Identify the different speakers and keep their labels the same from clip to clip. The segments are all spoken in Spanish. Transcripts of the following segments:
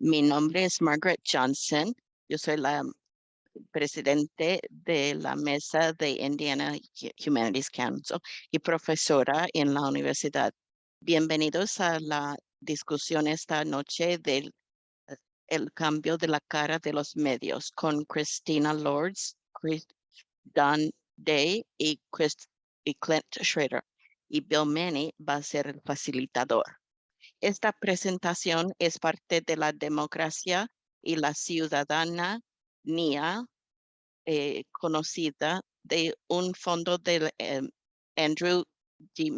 Speaker 1: Mi nombre es Margaret Johnson. Yo soy la presidente de la Mesa de Indiana Humanities Council y profesora en la universidad. Bienvenidos a la discusión esta noche del el cambio de la cara de los medios con Christina Lords, Don Day y Clint Schrader. Y Bill Manny va a ser el facilitador. Esta presentación es parte de la democracia y la ciudadanía conocida de un fondo del Andrew D.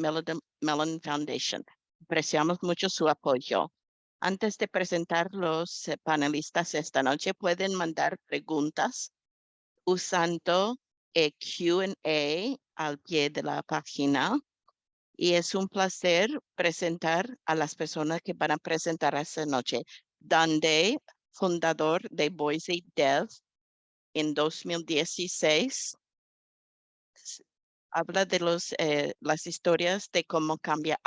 Speaker 1: Mellon Foundation. Apreciamos mucho su apoyo. Antes de presentar los panelistas esta noche, pueden mandar preguntas usando Q&A al pie de la página. Y es un placer presentar a las personas que van a presentar esta noche. Don Day, fundador de Boise Dev en 2016, habla de las historias de cómo cambia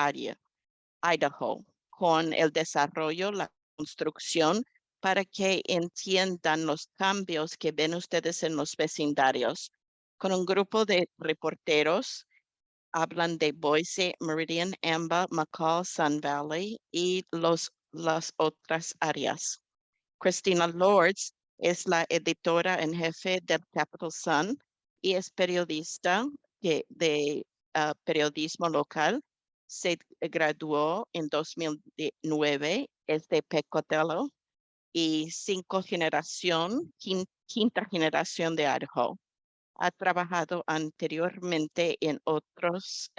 Speaker 1: Idaho, con el desarrollo, la construcción, para que entiendan los cambios que ven ustedes en los vecindarios. Con un grupo de reporteros, hablan de Boise, Meridian, Amba, McCall, Sun Valley y las otras áreas. Christina Lords es la editora en jefe del Capital Sun y es periodista de periodismo local. Se graduó en 2009, es de Pecotelo y quinta generación de Idaho. Ha trabajado anteriormente en otros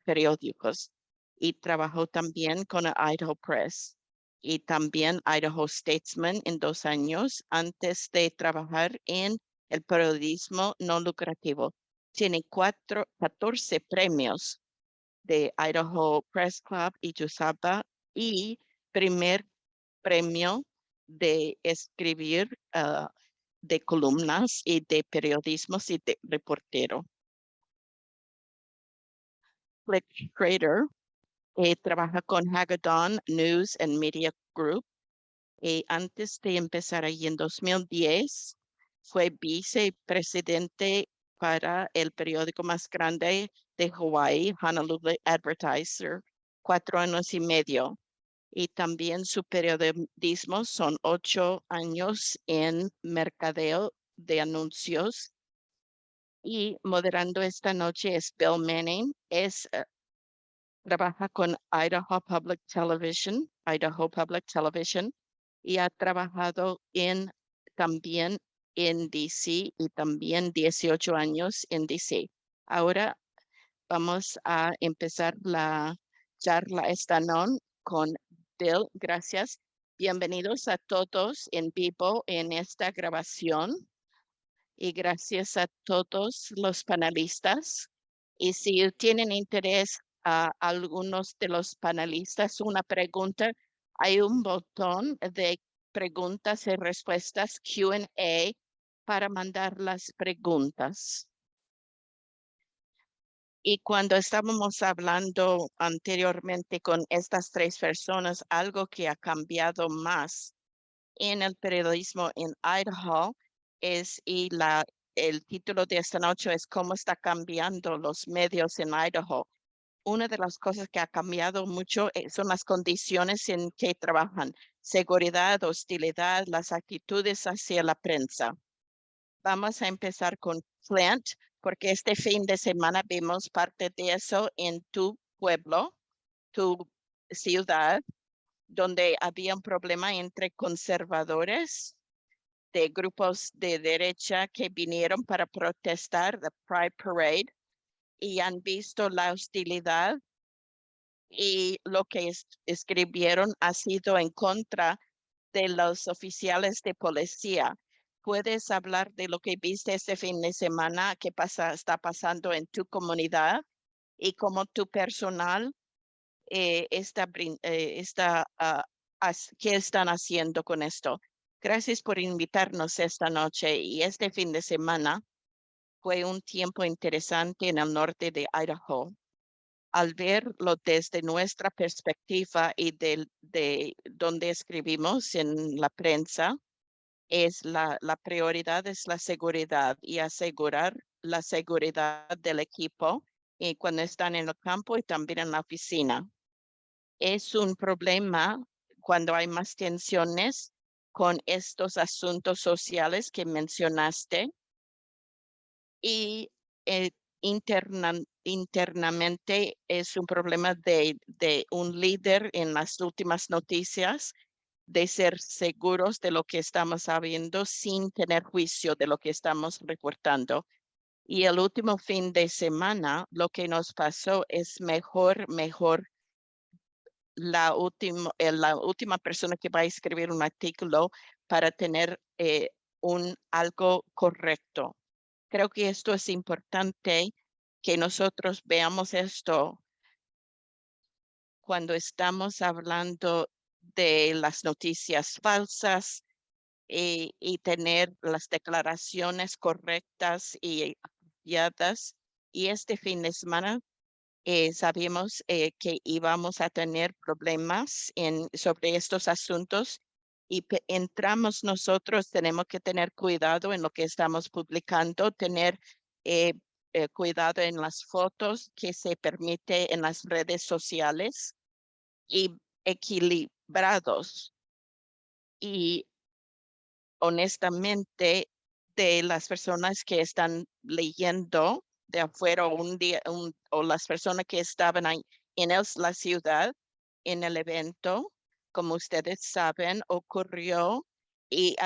Speaker 1: periódicos y trabajó también con el Idaho Press y también Idaho Statesman en 2 años antes de trabajar en el periodismo no lucrativo. Tiene 14 premios de Idaho Press Club y USABA y primer premio de escribir de columnas y de periodismo y de reportero. Clint Schrader trabaja con Hagedorn News and Media Group. Antes de empezar ahí en 2010, fue vicepresidente para el periódico más grande de Hawaii, Honolulu Advertiser, 4 años y medio. Y también su periodismo son 8 años en mercadeo de anuncios. Y moderando esta noche es Bill Manning, trabaja con Idaho Public Television, y ha trabajado también en DC y también 18 años en DC. Ahora vamos a empezar la charla esta noche con Bill. Gracias. Bienvenidos a todos en vivo en esta grabación y gracias a todos los panelistas. Y si tienen interés a algunos de los panelistas, una pregunta, hay un botón de preguntas y respuestas Q&A para mandar las preguntas. Y cuando estábamos hablando anteriormente con estas 3 personas, algo que ha cambiado más en el periodismo en Idaho el título de esta noche es cómo está cambiando los medios en Idaho. Una de las cosas que ha cambiado mucho son las condiciones en que trabajan, seguridad, hostilidad, las actitudes hacia la prensa. Vamos a empezar con Clint, porque este fin de semana vimos parte de eso en tu pueblo, tu ciudad, donde había un problema entre conservadores de grupos de derecha que vinieron para protestar the Pride Parade y han visto la hostilidad y lo que escribieron ha sido en contra de los oficiales de policía. ¿Puedes hablar de lo que viste este fin de semana, qué está pasando en tu comunidad y cómo tu personal qué están haciendo con esto? Gracias por invitarnos esta noche y este fin de semana fue un tiempo interesante en el norte de Idaho. Al verlo desde nuestra perspectiva y de de donde escribimos en la prensa es la prioridad es la seguridad y asegurar la seguridad del equipo y cuando están en el campo y también en la oficina. Es un problema cuando hay más tensiones con estos asuntos sociales que mencionaste y eh, internamente es un problema de un líder en las últimas noticias de ser seguros de lo que estamos sabiendo sin tener juicio de lo que estamos reportando. Y el último fin de semana, lo que nos pasó es mejor la última persona que va a escribir un artículo para tener algo correcto. Creo que esto es importante que nosotros veamos esto cuando estamos hablando de las noticias falsas y tener las declaraciones correctas y apropiadas. Y este fin de semana sabíamos que íbamos a tener problemas sobre estos asuntos y entramos nosotros, tenemos que tener cuidado en lo que estamos publicando, tener eh, cuidado en las fotos que se permite en las redes sociales y equilibrados. Y honestamente, de las personas que están leyendo de afuera o las personas que estaban ahí en la ciudad, en el evento, como ustedes saben, ocurrió y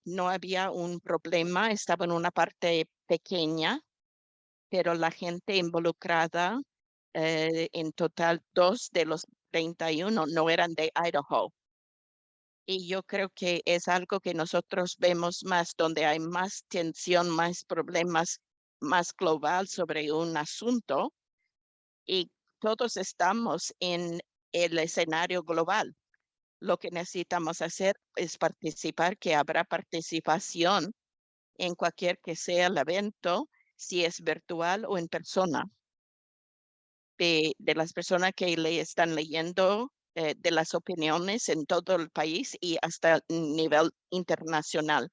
Speaker 1: no había un problema, estaba en una parte pequeña, pero la gente involucrada, en total 2 de los 31 no eran de Idaho. Y yo creo que es algo que nosotros vemos más, donde hay más tensión, más problemas, más global sobre un asunto y todos estamos en el escenario global. Lo que necesitamos hacer es participar, que habrá participación en cualquier que sea el evento, si es virtual o en persona, de las personas que le están leyendo, de las opiniones en todo el país y hasta nivel internacional.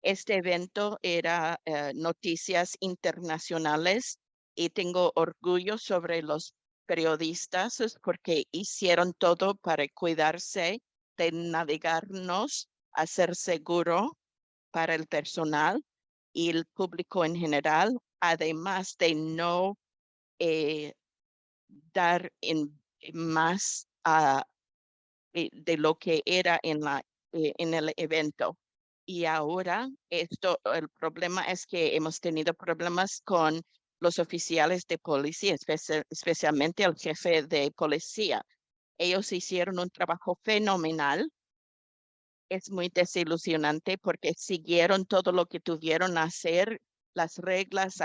Speaker 1: Este evento era noticias internacionales y tengo orgullo sobre los periodistas porque hicieron todo para cuidarse de navegarnos a ser seguro para el personal y el público en general, además de no eh, dar más de lo que era en el evento. Y ahora el problema es que hemos tenido problemas con los oficiales de policía, especialmente el jefe de policía. Ellos hicieron un trabajo fenomenal. Es muy desilusionante porque siguieron todo lo que tuvieron a hacer. Las reglas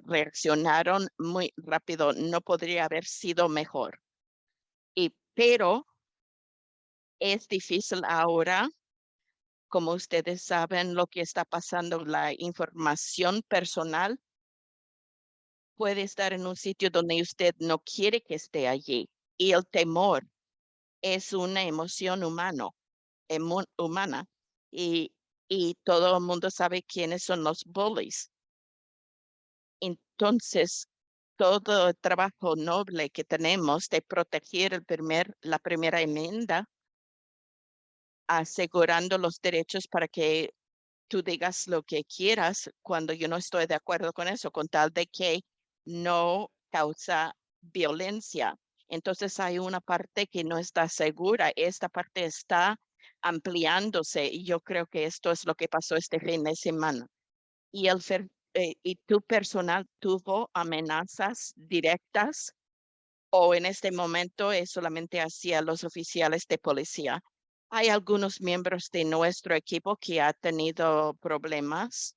Speaker 1: reaccionaron muy rápido. No podría haber sido mejor. Pero es difícil ahora, como ustedes saben, lo que está pasando, la información personal puede estar en un sitio donde usted no quiere que esté allí. Y el temor es una emoción humana. Y, y todo el mundo sabe quiénes son los bullies. Entonces, todo el trabajo noble que tenemos de proteger la primera enmienda, asegurando los derechos para que tú digas lo que quieras cuando yo no estoy de acuerdo con eso, con tal de que no causa violencia. Entonces hay una parte que no está segura, esta parte está ampliándose y yo creo que esto es lo que pasó este fin de semana. ¿Y tu personal tuvo amenazas directas o en este momento es solamente hacia los oficiales de policía? Hay algunos miembros de nuestro equipo que ha tenido problemas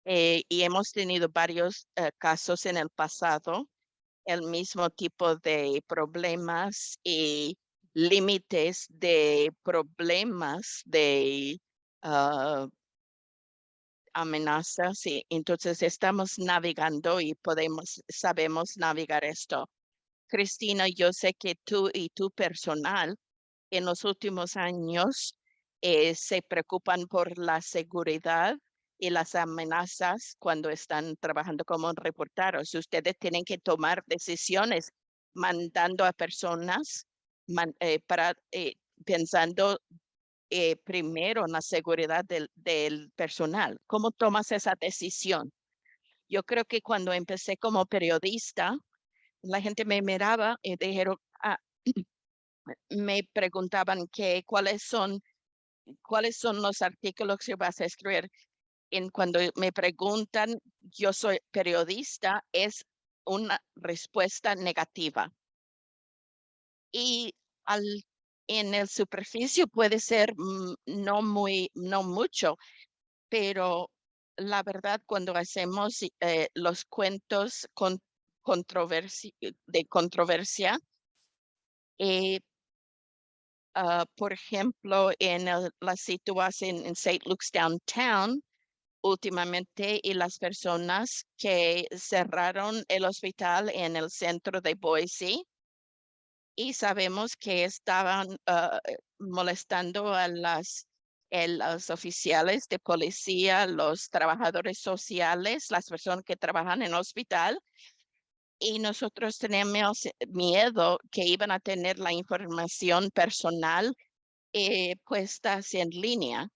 Speaker 1: y hemos tenido varios casos en el pasado, el mismo tipo de problemas y límites de problemas de ah, amenazas y entonces estamos navegando y sabemos navegar esto. Cristina, yo sé que tú y tu personal en los últimos años se preocupan por la seguridad y las amenazas cuando están trabajando como reporteros. Ustedes tienen que tomar decisiones mandando a personas pensando primero en la seguridad del personal. ¿Cómo tomas esa decisión? Yo creo que cuando empecé como periodista, la gente me miraba y dijeron, me preguntaban cuáles son los artículos que vas a escribir. Cuando me preguntan, yo soy periodista, es una respuesta negativa. Y al, en el superficie puede ser no mucho, pero la verdad, cuando hacemos los cuentos de controversia, eh, por ejemplo, la situación en St. Luke's Downtown, últimamente, y las personas que cerraron el hospital en el centro de Boise, y sabemos que estaban molestando a los oficiales de policía, los trabajadores sociales, las personas que trabajan en el hospital, y nosotros tenemos miedo que iban a tener la información personal puestas en línea.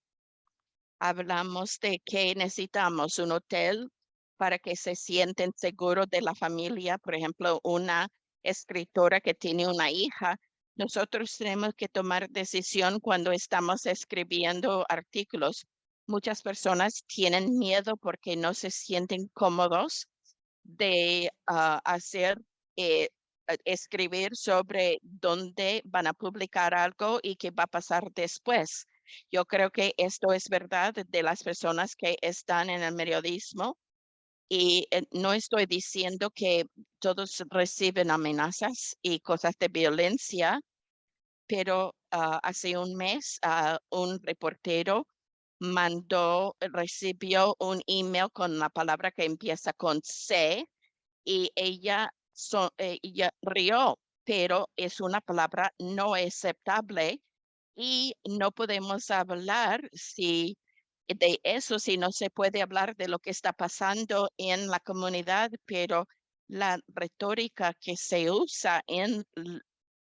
Speaker 1: Hablamos de que necesitamos un hotel para que se sienten seguros de la familia. Por ejemplo, una escritora que tiene una hija. Nosotros tenemos que tomar decisión cuando estamos escribiendo artículos. Muchas personas tienen miedo porque no se sienten cómodos de escribir sobre dónde van a publicar algo y qué va a pasar después. Yo creo que esto es verdad de las personas que están en el periodismo y no estoy diciendo que todos reciben amenazas y cosas de violencia, pero hace un mes un reportero recibió un email con la palabra que empieza con C y ella rió, pero es una palabra no aceptable y no podemos hablar de eso si no se puede hablar de lo que está pasando en la comunidad, pero la retórica que se usa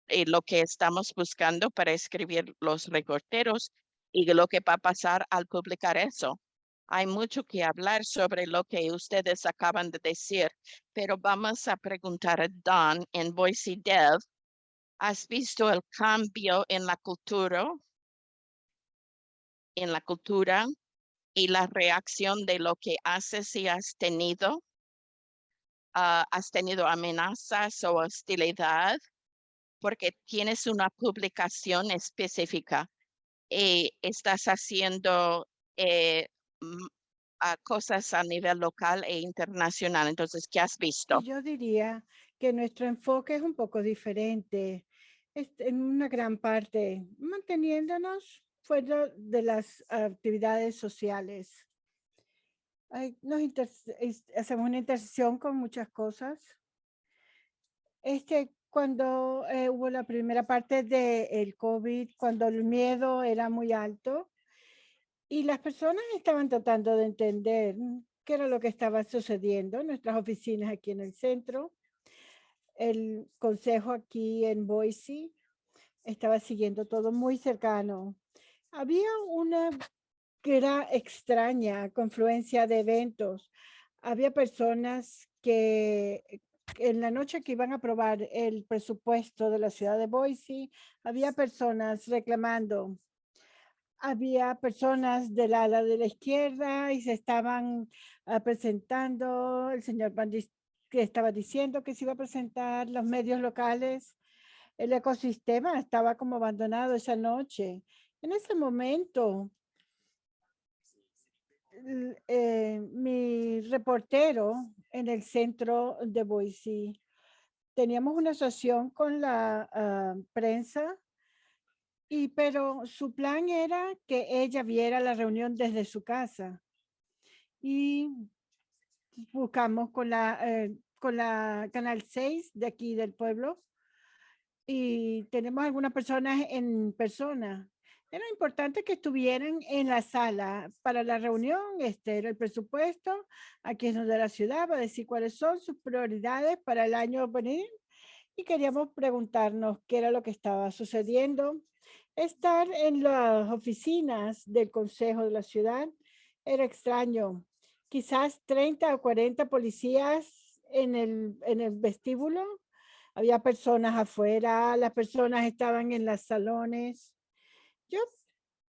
Speaker 1: lo que estamos buscando para escribir los reporteros y lo que va a pasar al publicar eso. Hay mucho que hablar sobre lo que ustedes acaban de decir, pero vamos a preguntar a Don en Boise Dev. ¿Has visto el cambio en la cultura y la reacción de lo que haces si has tenido amenazas o hostilidad? Porque tienes una publicación específica y estás haciendo eh, mm, cosas a nivel local e internacional. Entonces, ¿qué has
Speaker 2: Y
Speaker 1: visto?
Speaker 2: yo diría que nuestro enfoque es un poco diferente. En una gran parte, manteniéndonos fuera de las actividades sociales. Hacemos una intersección con muchas cosas. Cuando hubo la primera parte del COVID, cuando el miedo era muy alto y las personas estaban tratando de entender qué era lo que estaba sucediendo en nuestras oficinas aquí en el centro, el consejo aquí en Boise estaba siguiendo todo muy cercano. Había una gran extraña confluencia de eventos. Había personas que en la noche que iban a aprobar el presupuesto de la ciudad de Boise, había personas reclamando. Había personas del ala de la izquierda y se estaban presentando. El señor Bandis que estaba diciendo que se iba a presentar los medios locales. El ecosistema estaba como abandonado esa noche. En ese momento, mi reportero en el centro de Boise, teníamos una asociación con la prensa, pero su plan era que ella viera la reunión desde su casa. Y buscamos con la Canal 6 de aquí del pueblo y tenemos algunas personas en persona. Era importante que estuvieran en la sala para la reunión. Este era el presupuesto. Aquí es donde la ciudad va a decir cuáles son sus prioridades para el año venir y queríamos preguntarnos qué era lo que estaba sucediendo. Estar en las oficinas del Consejo de la Ciudad era extraño. Quizás 30 o 40 policías en el vestíbulo. Había personas afuera, las personas estaban en los salones. Yo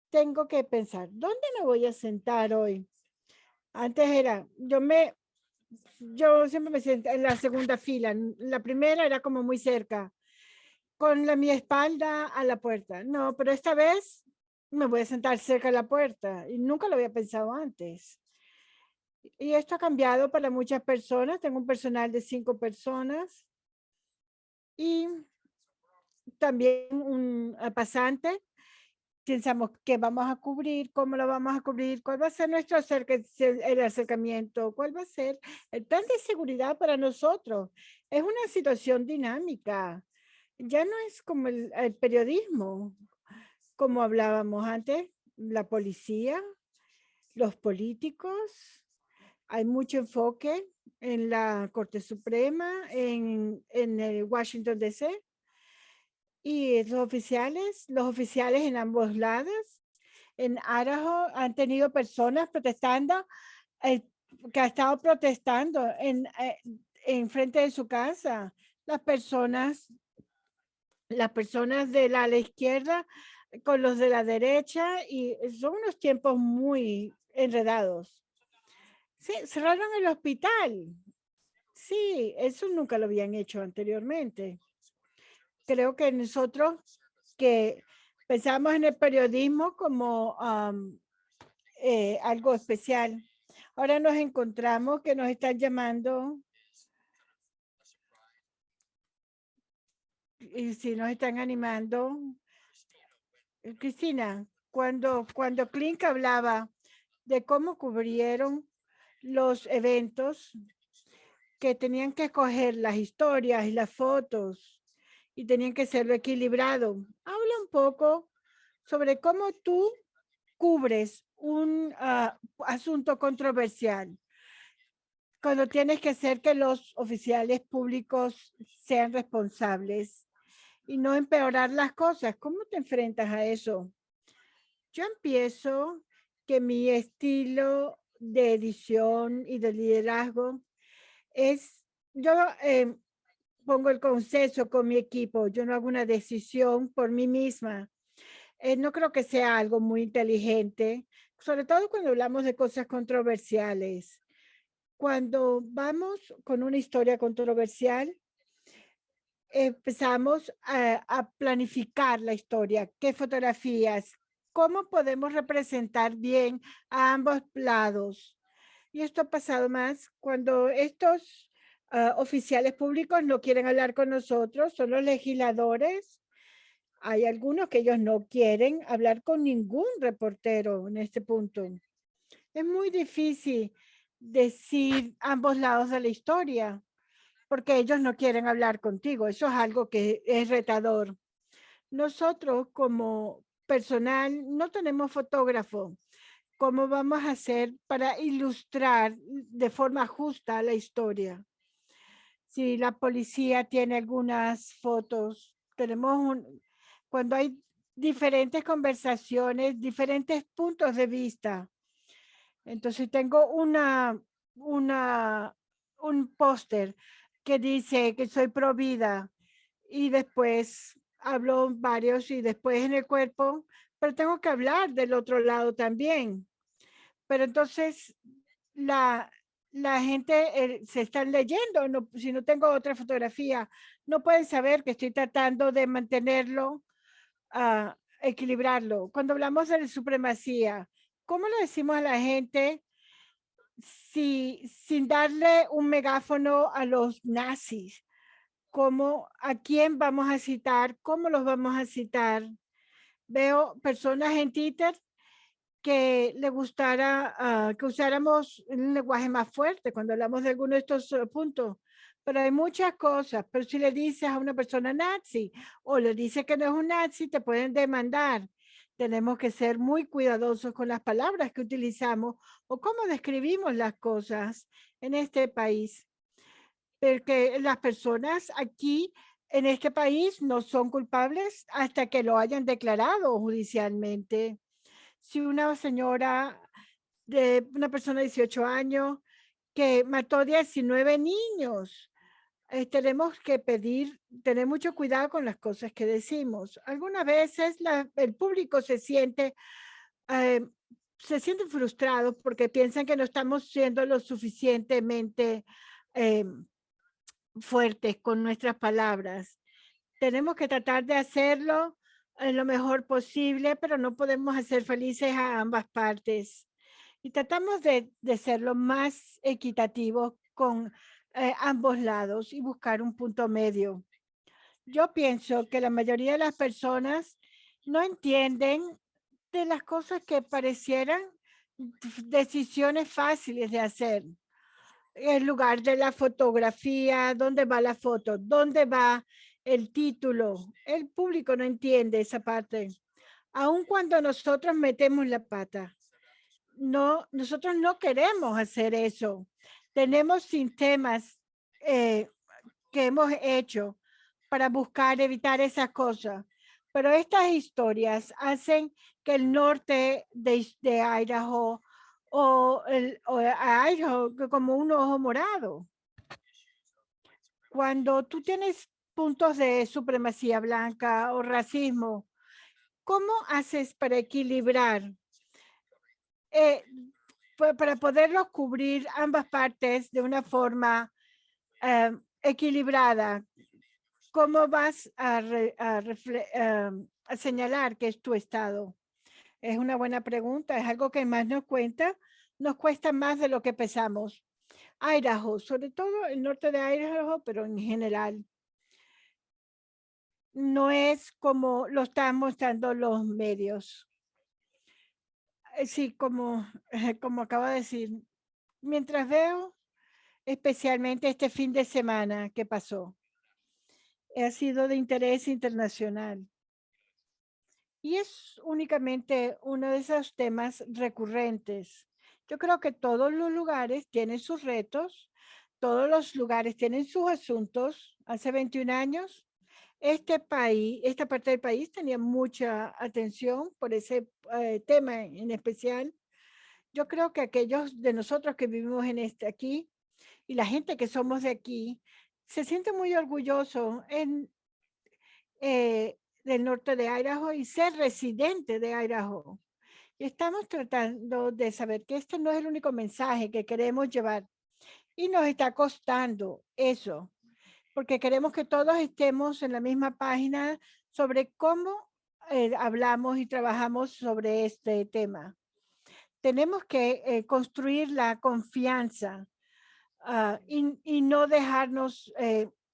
Speaker 2: tengo que pensar, ¿dónde me voy a sentar hoy? Antes era, yo siempre me senté en la segunda fila. La primera era como muy cerca, con mi espalda a la puerta. No, pero esta vez me voy a sentar cerca de la puerta y nunca lo había pensado antes. Y esto ha cambiado para muchas personas. Tengo un personal de 5 personas y también un pasante. Pensamos qué vamos a cubrir, cómo lo vamos a cubrir, cuál va a ser nuestro el acercamiento, cuál va a ser el plan de seguridad para nosotros. Es una situación dinámica. Ya no es como el periodismo, como hablábamos antes, la policía, los políticos. Hay mucho enfoque en la Corte Suprema, en el Washington, D.C. Y los oficiales en ambos lados, en Idaho han tenido personas protestando, eh, que ha estado protestando en frente de su casa. Las personas, las personas de la izquierda con los de la derecha y son unos tiempos muy enredados. Sí, cerraron el hospital. Sí, eso nunca lo habían hecho anteriormente. Creo que nosotros que pensamos en el periodismo como algo especial. Ahora nos encontramos que nos están llamando y si nos están animando. Cristina, cuando Klink hablaba de cómo cubrieron los eventos, que tenían que escoger las historias y las fotos y tenían que serlo equilibrado. Habla un poco sobre cómo tú cubres un asunto controversial cuando tienes que hacer que los oficiales públicos sean responsables y no empeorar las cosas. ¿Cómo te enfrentas a eso? Yo empiezo que mi estilo de edición y de liderazgo es, yo pongo el consenso con mi equipo, yo no hago una decisión por mí misma. No creo que sea algo muy inteligente, sobre todo cuando hablamos de cosas controversiales. Cuando vamos con una historia controversial, empezamos a planificar la historia, qué fotografías, cómo podemos representar bien a ambos lados. Y esto ha pasado más cuando estos oficiales públicos no quieren hablar con nosotros, son los legisladores. Hay algunos que ellos no quieren hablar con ningún reportero en este punto. Es muy difícil decir ambos lados de la historia porque ellos no quieren hablar contigo. Eso es algo que es retador. Nosotros como personal no tenemos fotógrafo. ¿Cómo vamos a hacer para ilustrar de forma justa la historia? Si la policía tiene algunas fotos, cuando hay diferentes conversaciones, diferentes puntos de vista. Entonces tengo un póster que dice que soy pro vida y después hablo varios y después en el cuerpo, pero tengo que hablar del otro lado también. Pero entonces la, la gente se están leyendo, no, si no tengo otra fotografía, no pueden saber que estoy tratando de mantenerlo, equilibrarlo. Cuando hablamos de la supremacía, ¿cómo le decimos a la gente sin darle un megáfono a los nazis? ¿Cómo, a quién vamos a citar? ¿Cómo los vamos a citar? Veo personas en Twitter que le gustara que usáramos un lenguaje más fuerte cuando hablamos de alguno de estos puntos, Pero hay muchas cosas, pero si le dices a una persona nazi o le dices que no es un nazi, te pueden demandar. Tenemos que ser muy cuidadosos con las palabras que utilizamos o cómo describimos las cosas en este país. Porque las personas aquí en este país no son culpables hasta que lo hayan declarado judicialmente. Si una señora de una persona de 18 años que mató 19 niños, tenemos que tener mucho cuidado con las cosas que decimos. Algunas veces el público eh, se siente frustrado porque piensan que no estamos siendo lo suficientemente eh, fuertes con nuestras palabras. Tenemos que tratar de hacerlo lo mejor posible, pero no podemos hacer felices a ambas partes. Y tratamos de ser lo más equitativos con ambos lados y buscar un punto medio. Yo pienso que la mayoría de las personas no entienden de las cosas que parecieran decisiones fáciles de hacer. El lugar de la fotografía, dónde va la foto, dónde va el título. El público no entiende esa parte. Aun cuando nosotros metemos la pata, nosotros no queremos hacer eso. Tenemos sistemas que hemos hecho para buscar evitar esas cosas. Pero estas historias hacen que el norte de Idaho o Idaho como un ojo morado. Cuando tú tienes puntos de supremacía blanca o racismo, ¿cómo haces para equilibrar? Para poderlos cubrir ambas partes de una forma equilibrada. ¿Cómo vas a señalar que es tu estado? Es una buena pregunta. Es algo que más nos cuesta más de lo que pensamos. Idaho, sobre todo el norte de Idaho, pero en general, no es como lo están mostrando los medios. Sí, como acabo de decir, mientras veo, especialmente este fin de semana que pasó, ha sido de interés internacional. Y es únicamente uno de esos temas recurrentes. Yo creo que todos los lugares tienen sus retos, todos los lugares tienen sus asuntos. Hace 21 años, esta parte del país tenía mucha atención por ese tema en especial. Yo creo que aquellos de nosotros que vivimos aquí y la gente que somos de aquí, se siente muy orgulloso del norte de Idaho y ser residente de Idaho. Y estamos tratando de saber que este no es el único mensaje que queremos llevar y nos está costando eso, porque queremos que todos estemos en la misma página sobre cómo hablamos y trabajamos sobre este tema. Tenemos que construir la confianza y no dejarnos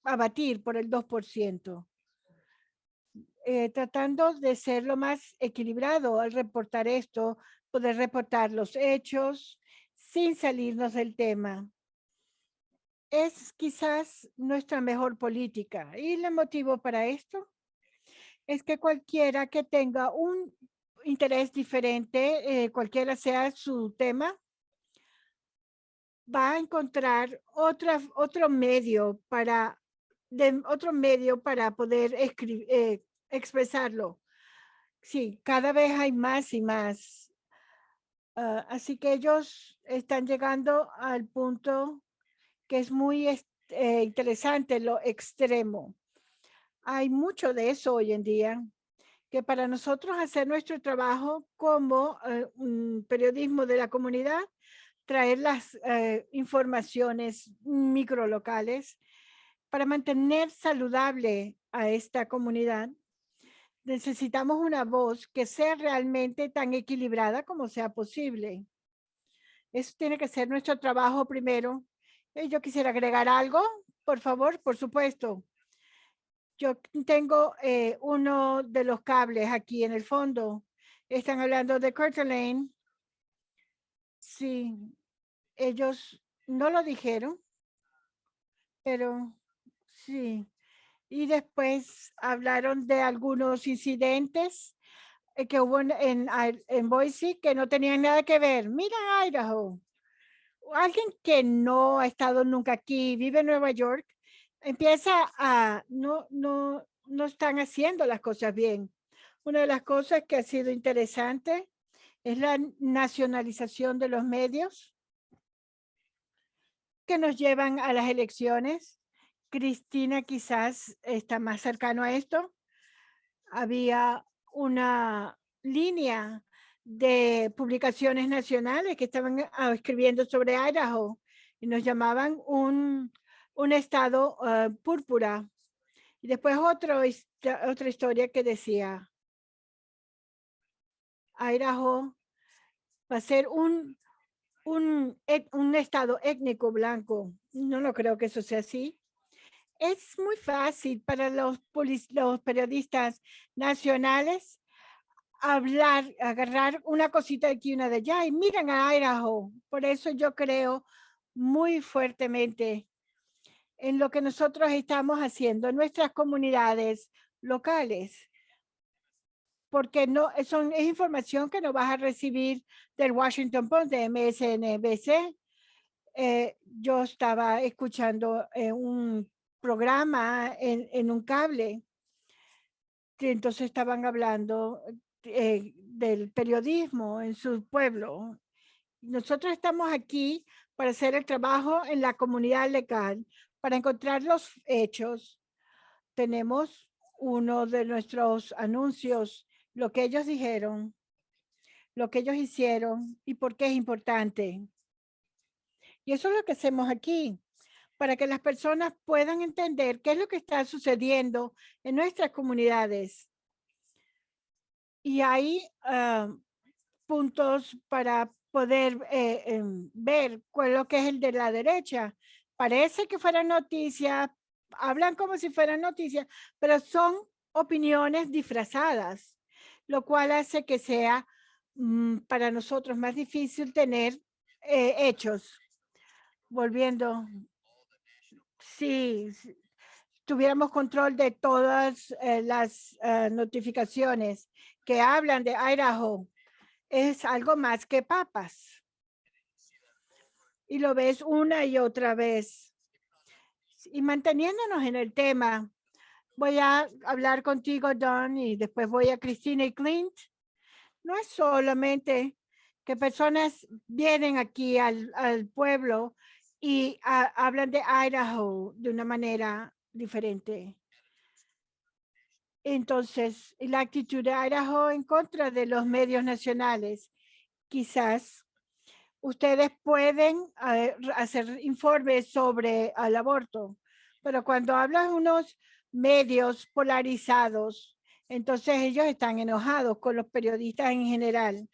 Speaker 2: abatir por el 2%. Tratando de ser lo más equilibrado al reportar esto, poder reportar los hechos sin salirnos del tema. Es quizás nuestra mejor política. Y el motivo para esto es que cualquiera que tenga un interés diferente, cualquiera sea su tema, va a encontrar otro medio para poder expresarlo. Sí, cada vez hay más y más. Así que ellos están llegando al punto que es muy interesante, lo extremo. Hay mucho de eso hoy en día, que para nosotros hacer nuestro trabajo como un periodismo de la comunidad, traer las informaciones microlocales para mantener saludable a esta comunidad, necesitamos una voz que sea realmente tan equilibrada como sea posible. Eso tiene que ser nuestro trabajo primero. Yo quisiera agregar algo, por favor, por supuesto. Yo tengo uno de los cables aquí en el fondo. Están hablando de Coeur d'Alene. Sí, ellos no lo dijeron, pero sí. Y después hablaron de algunos incidentes que hubo en Boise que no tenían nada que ver. Mira, Idaho. Alguien que no ha estado nunca aquí, vive en Nueva York, empieza a, no están haciendo las cosas bien. Una de las cosas que ha sido interesante es la nacionalización de los medios que nos llevan a las elecciones. Cristina quizás está más cercano a esto. Había una línea de publicaciones nacionales que estaban escribiendo sobre Idaho y nos llamaban un estado púrpura. Y después otra historia que decía, Idaho va a ser un estado étnico blanco. No lo creo que eso sea así. Es muy fácil para los periodistas nacionales hablar, agarrar una cosita de aquí y una de allá y miran a Idaho. Por eso yo creo muy fuertemente en lo que nosotros estamos haciendo en nuestras comunidades locales, porque no es información que no vas a recibir del Washington Post, de MSNBC. Yo estaba escuchando un programa en un cable, que entonces estaban hablando del periodismo en su pueblo. Nosotros estamos aquí para hacer el trabajo en la comunidad legal, para encontrar los hechos. Tenemos uno de nuestros anuncios, lo que ellos dijeron, lo que ellos hicieron y por qué es importante. Y eso es lo que hacemos aquí, para que las personas puedan entender qué es lo que está sucediendo en nuestras comunidades. Y hay puntos para poder ver cuál es lo que es el de la derecha. Parece que fuera noticia, hablan como si fueran noticias, pero son opiniones disfrazadas, lo cual hace que sea para nosotros más difícil tener hechos. Volviendo, si tuviéramos control de todas las notificaciones que hablan de Idaho, es algo más que papas. Y lo ves una y otra vez. Y manteniéndonos en el tema, voy a hablar contigo, Don, y después voy a Cristina y Clint. No es solamente que personas vienen aquí al pueblo y hablan de Idaho de una manera diferente. Entonces, la actitud de Idaho en contra de los medios nacionales, quizás ustedes pueden hacer informes sobre el aborto, pero cuando hablan unos medios polarizados, entonces ellos están enojados con los periodistas en general.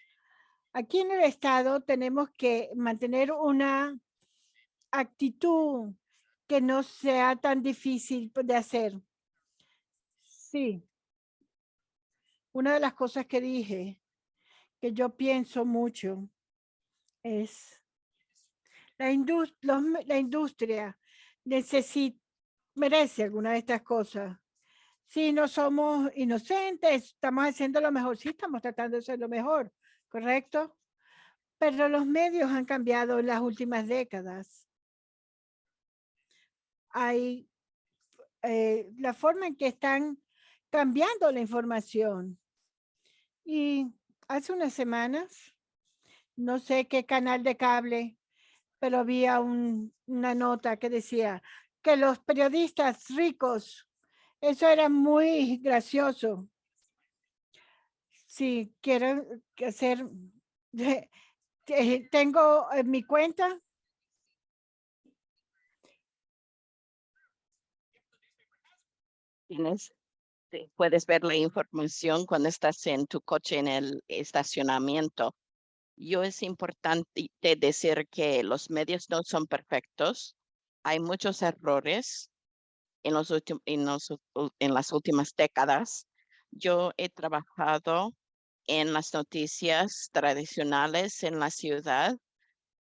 Speaker 2: Aquí en el estado tenemos que mantener una actitud que no sea tan difícil de hacer. Sí. Una de las cosas que dije, que yo pienso mucho, es la industria merece alguna de estas cosas. Si no somos inocentes, estamos haciendo lo mejor, sí estamos tratando de hacer lo mejor, ¿correcto? Pero los medios han cambiado en las últimas décadas. Hay la forma en que están cambiando la información. Y hace unas semanas, no sé qué canal de cable, pero había una nota que decía que los periodistas ricos, eso era muy gracioso. Si quiero hacer, tengo en mi cuenta.
Speaker 1: Puedes ver la información cuando estás en tu coche en el estacionamiento. Es importante decir que los medios no son perfectos. Hay muchos errores en las últimas décadas. Yo he trabajado en las noticias tradicionales en la ciudad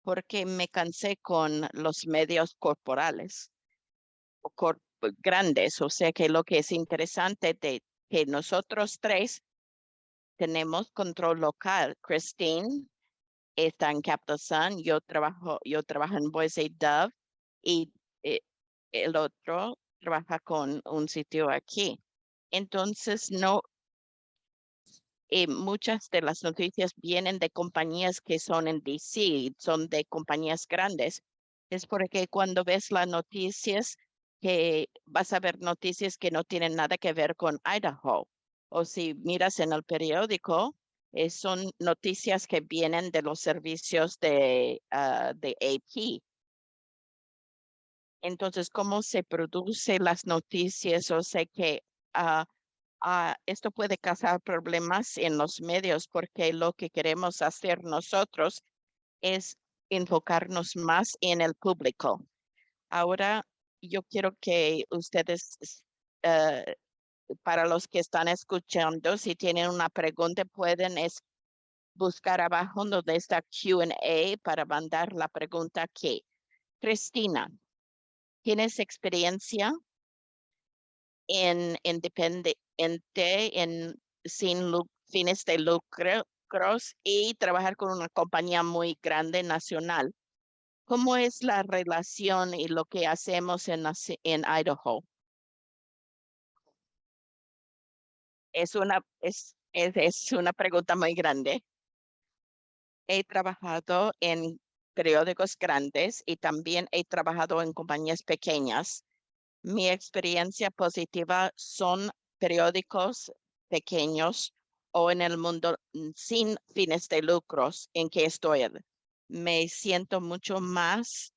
Speaker 1: porque me cansé con los medios corporales. grandes. O sea que lo que es interesante de que nosotros tres tenemos control local. Christine está en Capital Sun, yo trabajo en Boise Dove y eh, el otro trabaja con un sitio aquí. Entonces, no, muchas de las noticias vienen de compañías que son en DC, son de compañías grandes. Es porque cuando ves las noticias, que vas a ver noticias que no tienen nada que ver con Idaho. O si miras en el periódico, son noticias que vienen de los servicios de AP. Entonces, ¿cómo se producen las noticias? O sea que esto puede causar problemas en los medios porque lo que queremos hacer nosotros es enfocarnos más en el público. Ahora, yo quiero que ustedes, eh, para los que están escuchando, si tienen una pregunta, pueden buscar abajo donde está Q&A para mandar la pregunta aquí. Cristina, ¿tienes experiencia en independiente sin fines de lucros y trabajar con una compañía muy grande nacional? ¿Cómo es la relación y lo que hacemos en Idaho? Es una pregunta muy grande. He trabajado en periódicos grandes y también he trabajado en compañías pequeñas. Mi experiencia positiva son periódicos pequeños o en el mundo sin fines de lucros en que estoy. Me siento mucho más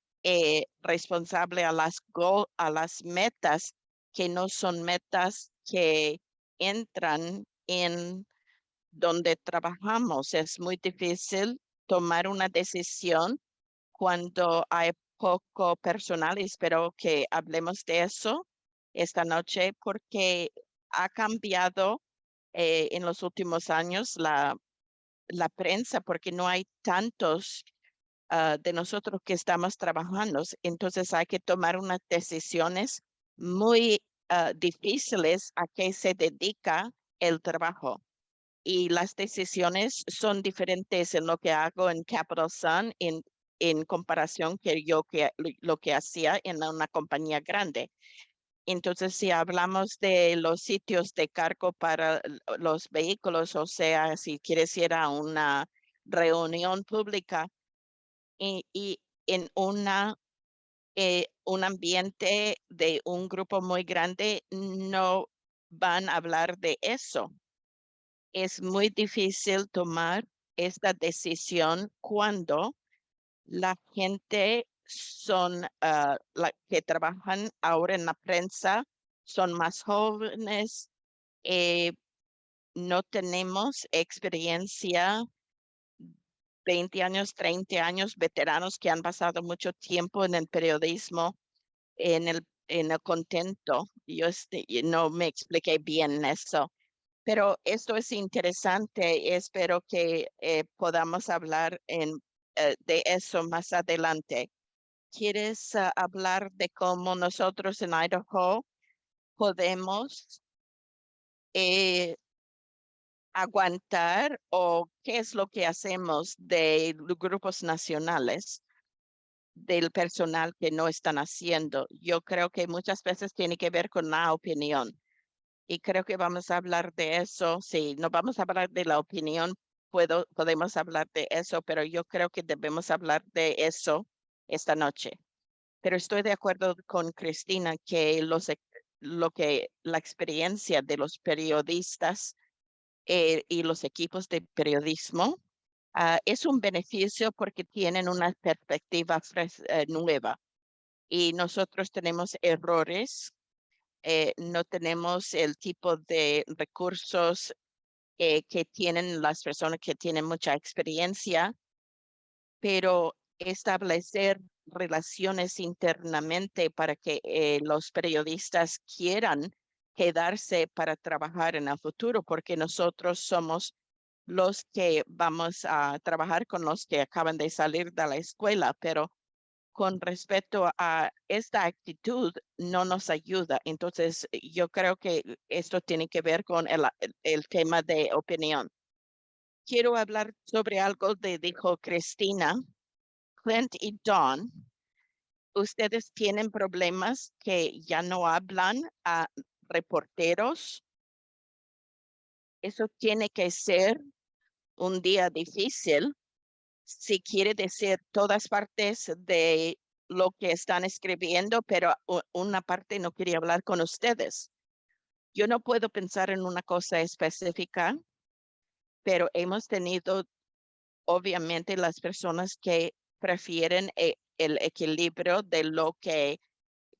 Speaker 1: responsable a las metas que no son metas que entran en donde trabajamos. Es muy difícil tomar una decisión cuando hay poco personal y espero que hablemos de eso esta noche porque ha cambiado en los últimos años la prensa porque no hay tantos de nosotros que estamos trabajando. Entonces hay que tomar unas decisiones muy difíciles a qué se dedica el trabajo y las decisiones son diferentes en lo que hago en Capital Sun en comparación que lo que hacía en una compañía grande. Entonces, si hablamos de los sitios de cargo para los vehículos, o sea, si quieres ir a una reunión pública y en un ambiente de un grupo muy grande, no van a hablar de eso. Es muy difícil tomar esta decisión cuando la gente son que trabajan ahora en la prensa, son más jóvenes, eh, no tenemos experiencia, 20 años, 30 años, veteranos que han pasado mucho tiempo en el periodismo, en el contento. Y no me expliqué bien eso. Pero esto es interesante y espero que podamos hablar de eso más adelante. ¿Quieres hablar de cómo nosotros en Idaho podemos eh, aguantar o qué es lo que hacemos de los grupos nacionales, del personal que no están haciendo? Yo creo que muchas veces tiene que ver con la opinión. Y creo que vamos a hablar de eso. Si no vamos a hablar de la opinión, podemos hablar de eso, pero yo creo que debemos hablar de eso esta noche. Pero estoy de acuerdo con Cristina que la experiencia de los periodistas y los equipos de periodismo es un beneficio porque tienen una perspectiva nueva. Y nosotros tenemos errores, no tenemos el tipo de recursos que tienen las personas que tienen mucha experiencia, pero establecer relaciones internamente para que los periodistas quieran quedarse para trabajar en el futuro, porque nosotros somos los que vamos a trabajar con los que acaban de salir de la escuela, pero con respecto a esta actitud no nos ayuda. Entonces, yo creo que esto tiene que ver con el tema de opinión. Quiero hablar sobre algo que dijo Cristina, Clint y Don. Ustedes tienen problemas que ya no hablan a reporteros. Eso tiene que ser un día difícil si quiere decir todas partes de lo que están escribiendo, pero una parte no quería hablar con ustedes. Yo no puedo pensar en una cosa específica, pero hemos tenido obviamente las personas que prefieren el equilibrio de lo que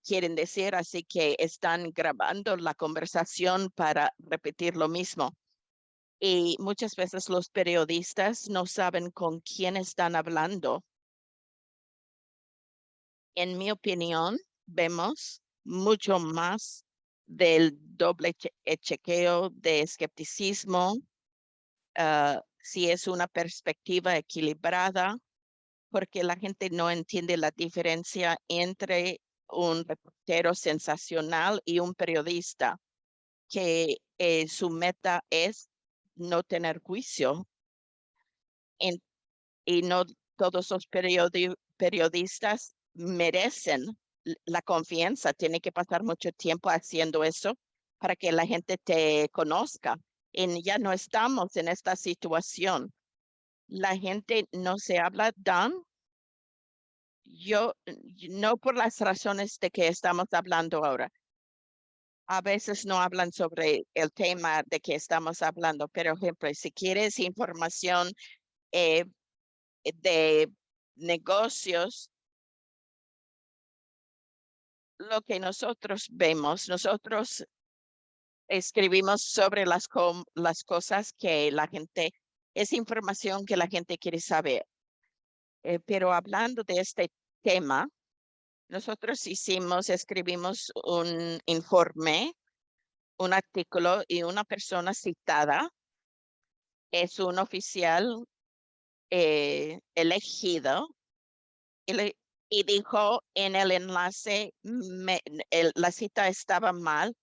Speaker 1: quieren decir, así que están grabando la conversación para repetir lo mismo. Y muchas veces los periodistas no saben con quién están hablando. En mi opinión, vemos mucho más del doble chequeo, de escepticismo, si es una perspectiva equilibrada, porque la gente no entiende la diferencia entre un reportero sensacional y un periodista, que su meta es no tener juicio. En- y no todos los periodistas merecen la confianza. Tiene que pasar mucho tiempo haciendo eso para que la gente te conozca. Y ya no estamos en esta situación. La gente no se habla, Dan. Yo, no por las razones de que estamos hablando ahora. A veces no hablan sobre el tema de que estamos hablando, pero, por ejemplo, si quieres información eh, de negocios, lo que nosotros vemos, nosotros escribimos sobre las cosas que la gente, es información que la gente quiere saber. Pero hablando de este tema, nosotros escribimos un informe, un artículo, y una persona citada es un oficial elegido y, y dijo en el enlace, la cita estaba mal.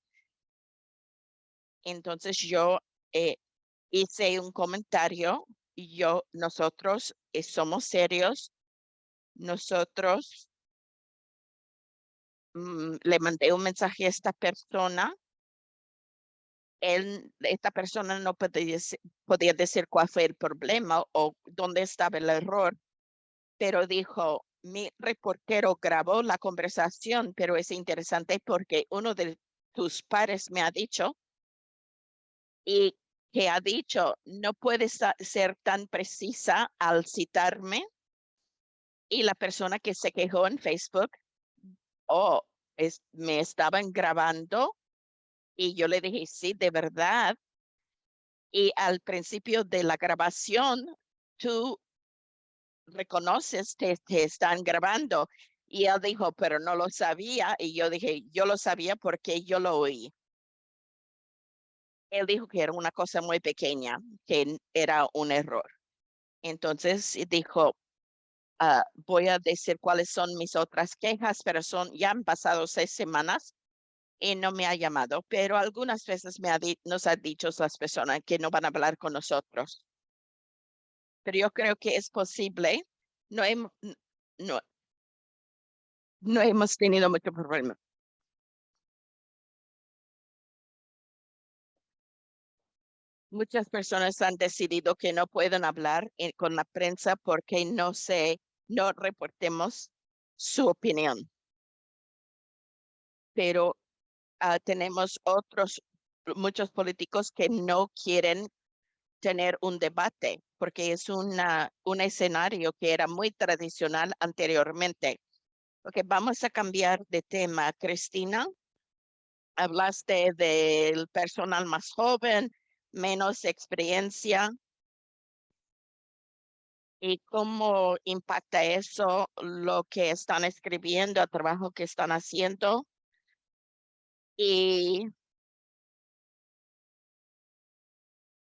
Speaker 1: Entonces yo eh, hice un comentario y nosotros somos serios. Nosotros le mandé un mensaje a esta persona. Esta persona no podía decir cuál fue el problema o dónde estaba el error, pero dijo, mi reportero grabó la conversación, pero es interesante porque uno de tus pares me ha dicho y que ha dicho, no puedes ser tan precisa al citarme. Y la persona que se quejó en Facebook, oh, me estaban grabando y yo le dije, sí, de verdad. Y al principio de la grabación, tú reconoces que te están grabando. Y él dijo, pero no lo sabía. Y yo dije, yo lo sabía porque yo lo oí. Él dijo que era una cosa muy pequeña, que era un error. Entonces dijo, voy a decir cuáles son mis otras quejas, pero ya han pasado 6 semanas y no me ha llamado, pero algunas veces nos ha dicho las personas que no van a hablar con nosotros. Pero yo creo que es posible. No, no, no hemos tenido mucho problema. Muchas personas han decidido que no pueden hablar con la prensa porque no reportemos su opinión. Pero tenemos muchos políticos que no quieren tener un debate porque es un escenario que era muy tradicional anteriormente. Ok, vamos a cambiar de tema. Cristina, hablaste del personal más joven, menos experiencia, y cómo impacta eso lo que están escribiendo, el trabajo que están haciendo, y,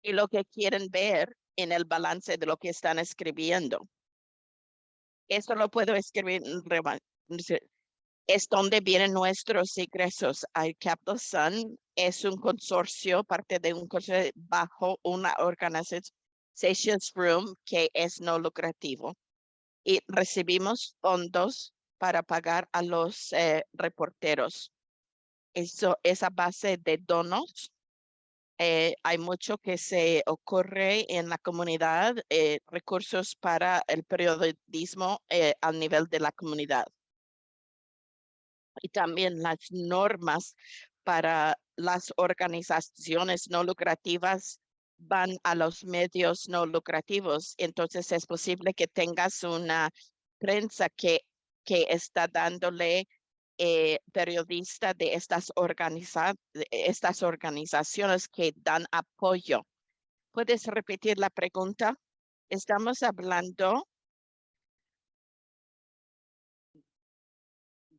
Speaker 1: y lo que quieren ver en el balance de lo que están escribiendo. Esto lo puedo escribir, es donde vienen nuestros ingresos. Capital Sun es un consorcio, parte de un consorcio bajo una organización, Seychelles Room, que es no lucrativo. Y recibimos fondos para pagar a los reporteros. Eso es a base de donos. Hay mucho que se ocurre en la comunidad, recursos para el periodismo al nivel de la comunidad. Y también las normas para las organizaciones no lucrativas van a los medios no lucrativos. Entonces es posible que tengas una prensa que está dándole periodistas de estas organizaciones que dan apoyo. ¿Puedes repetir la pregunta? Estamos hablando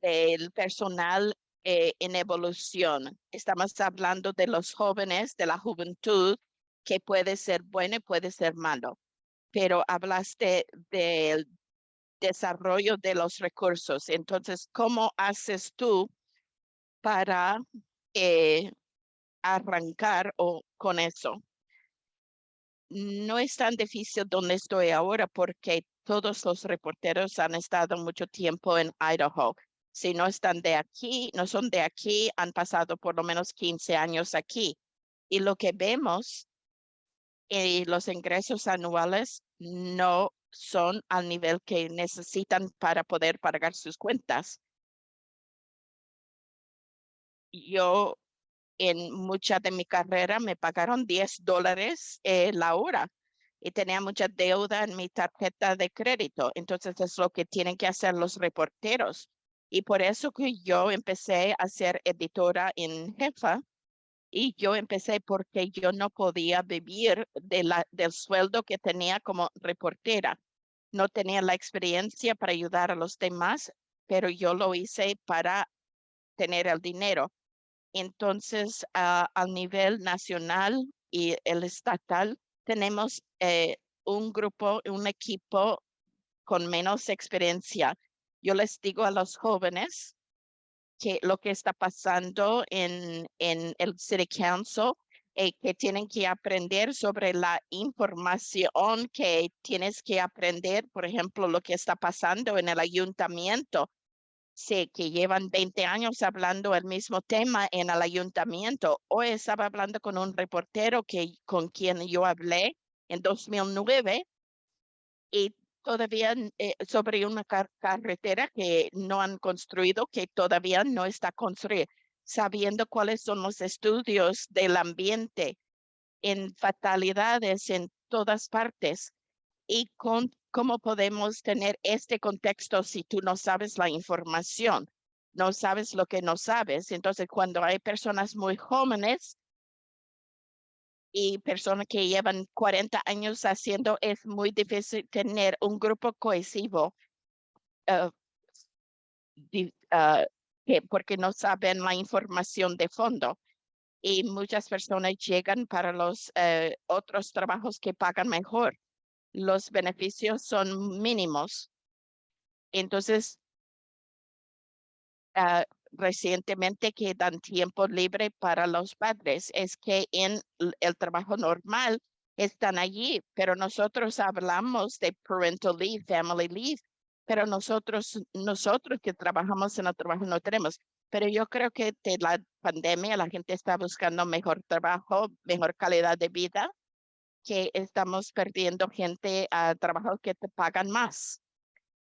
Speaker 1: del personal en evolución. Estamos hablando de los jóvenes, de la juventud, que puede ser bueno y puede ser malo. Pero hablaste del desarrollo de los recursos. Entonces, ¿cómo haces tú para arrancar con eso? No es tan difícil donde estoy ahora porque todos los reporteros han estado mucho tiempo en Idaho. Si no están de aquí, no son de aquí, han pasado por lo menos 15 años aquí. Y lo que vemos, los ingresos anuales no son al nivel que necesitan para poder pagar sus cuentas. Yo en mucha de mi carrera me pagaron $10 la hora y tenía mucha deuda en mi tarjeta de crédito. Entonces es lo que tienen que hacer los reporteros. Y por eso que yo empecé a ser editora en jefa y yo empecé porque yo no podía vivir del sueldo que tenía como reportera. No tenía la experiencia para ayudar a los demás, pero yo lo hice para tener el dinero. Entonces, al nivel nacional y el estatal, tenemos un grupo, un equipo con menos experiencia. Yo les digo a los jóvenes que lo que está pasando en el City Council, que tienen que aprender sobre la información que tienes que aprender, por ejemplo, lo que está pasando en el ayuntamiento. Sí, que llevan 20 años hablando el mismo tema en el ayuntamiento. Hoy estaba hablando con un reportero con quien yo hablé en 2009 y todavía sobre una carretera que no han construido, que todavía no está construida, sabiendo cuáles son los estudios del ambiente en fatalidades en todas partes y cómo podemos tener este contexto si tú no sabes la información, no sabes lo que no sabes. Entonces, cuando hay personas muy jóvenes y personas que llevan 40 años haciendo, es muy difícil tener un grupo cohesivo uh, porque no saben la información de fondo. Y muchas personas llegan para los otros trabajos que pagan mejor. Los beneficios son mínimos. Entonces, recientemente que dan tiempo libre para los padres, es que en el trabajo normal están allí, pero nosotros hablamos de parental leave, family leave, pero nosotros que trabajamos en el trabajo no tenemos. Pero yo creo que de la pandemia la gente está buscando mejor trabajo, mejor calidad de vida, que estamos perdiendo gente a trabajos que te pagan más.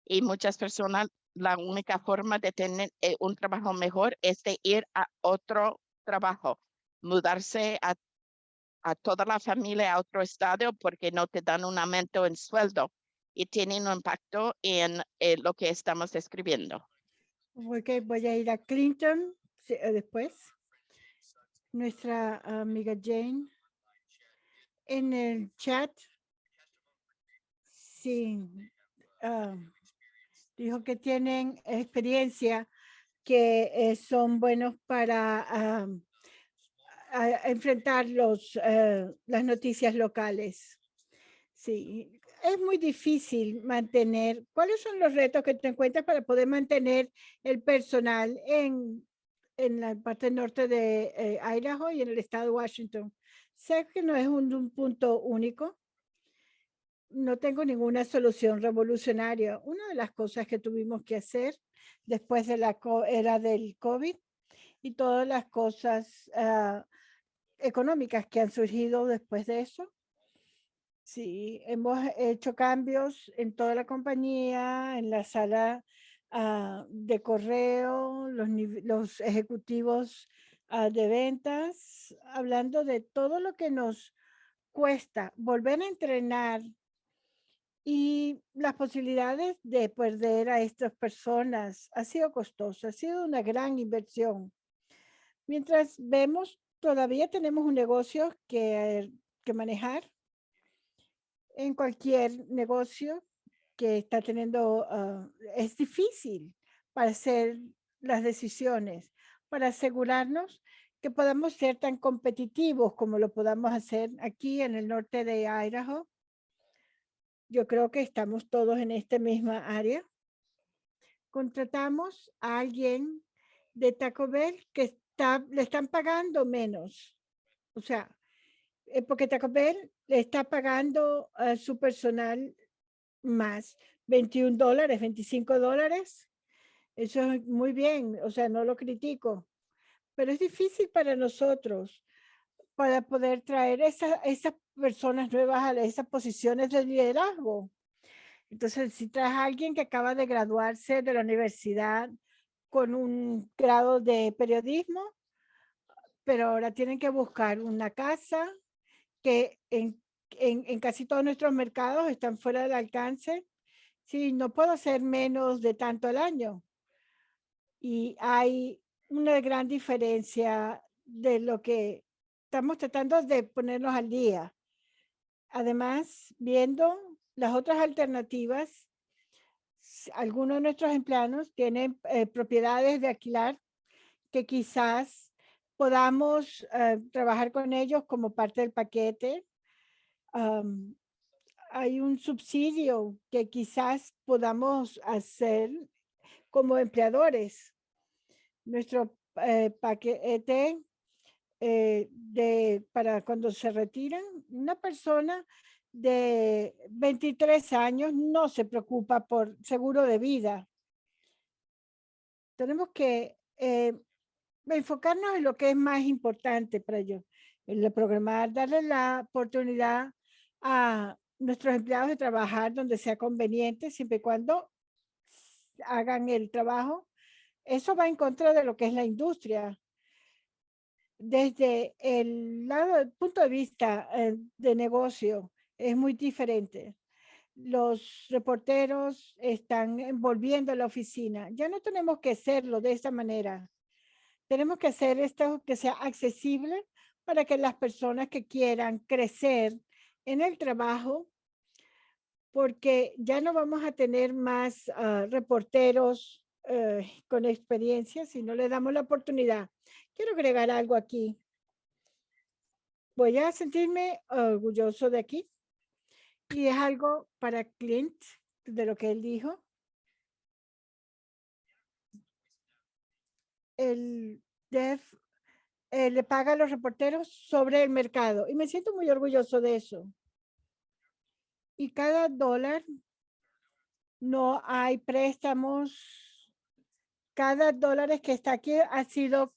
Speaker 1: Y muchas personas, la única forma de tener un trabajo mejor es de ir a otro trabajo, mudarse a toda la familia a otro estado porque no te dan un aumento en sueldo y tienen un impacto en lo que estamos describiendo.
Speaker 2: Ok, voy a ir a Clinton después. Nuestra amiga Jane. En el chat, sí, dijo que tienen experiencia, que son buenos para enfrentar las noticias locales. Sí, es muy difícil mantener. ¿Cuáles son los retos que te encuentras para poder mantener el personal en la parte norte de Idaho y en el estado de Washington? Sé que no es un punto único. No tengo ninguna solución revolucionaria. Una de las cosas que tuvimos que hacer después de la era del COVID y todas las cosas económicas que han surgido después de eso. Sí, hemos hecho cambios en toda la compañía, en la sala de correo, los ejecutivos de ventas, hablando de todo lo que nos cuesta volver a entrenar y las posibilidades de perder a estas personas ha sido costoso, ha sido una gran inversión. Mientras vemos, todavía tenemos un negocio que manejar. En cualquier negocio que está teniendo, es difícil para hacer las decisiones, para asegurarnos que podamos ser tan competitivos como lo podamos hacer aquí en el norte de Idaho. Yo creo que estamos todos en esta misma área. Contratamos a alguien de Taco Bell que le están pagando menos. O sea, porque Taco Bell le está pagando a su personal más $21, $25. Eso es muy bien, o sea, no lo critico, pero es difícil para nosotros para poder traer esas personas nuevas a esas posiciones de liderazgo. Entonces, si traes a alguien que acaba de graduarse de la universidad con un grado de periodismo, pero ahora tienen que buscar una casa que en casi todos nuestros mercados están fuera del alcance. Sí, no puedo hacer menos de tanto al año. Y hay una gran diferencia de lo que estamos tratando de ponernos al día. Además, viendo las otras alternativas, algunos de nuestros empleados tienen propiedades de alquilar que quizás podamos trabajar con ellos como parte del paquete. Hay un subsidio que quizás podamos hacer como empleadores. Nuestro paquete para cuando se retiran, una persona de 23 años no se preocupa por seguro de vida. Tenemos que enfocarnos en lo que es más importante para ellos. El programar, darle la oportunidad a nuestros empleados de trabajar donde sea conveniente, siempre y cuando hagan el trabajo. Eso va en contra de lo que es la industria. Desde el punto de vista de negocio, es muy diferente. Los reporteros están envolviendo la oficina. Ya no tenemos que hacerlo de esta manera. Tenemos que hacer esto que sea accesible para que las personas que quieran crecer en el trabajo, porque ya no vamos a tener más reporteros con experiencia si no le damos la oportunidad. Quiero agregar algo aquí. Voy a sentirme orgulloso de aquí. Y es algo para Clint, de lo que él dijo. El DEF le paga a los reporteros sobre el mercado y me siento muy orgulloso de eso. Y cada dólar, no hay préstamos. Cada dólar que está aquí ha sido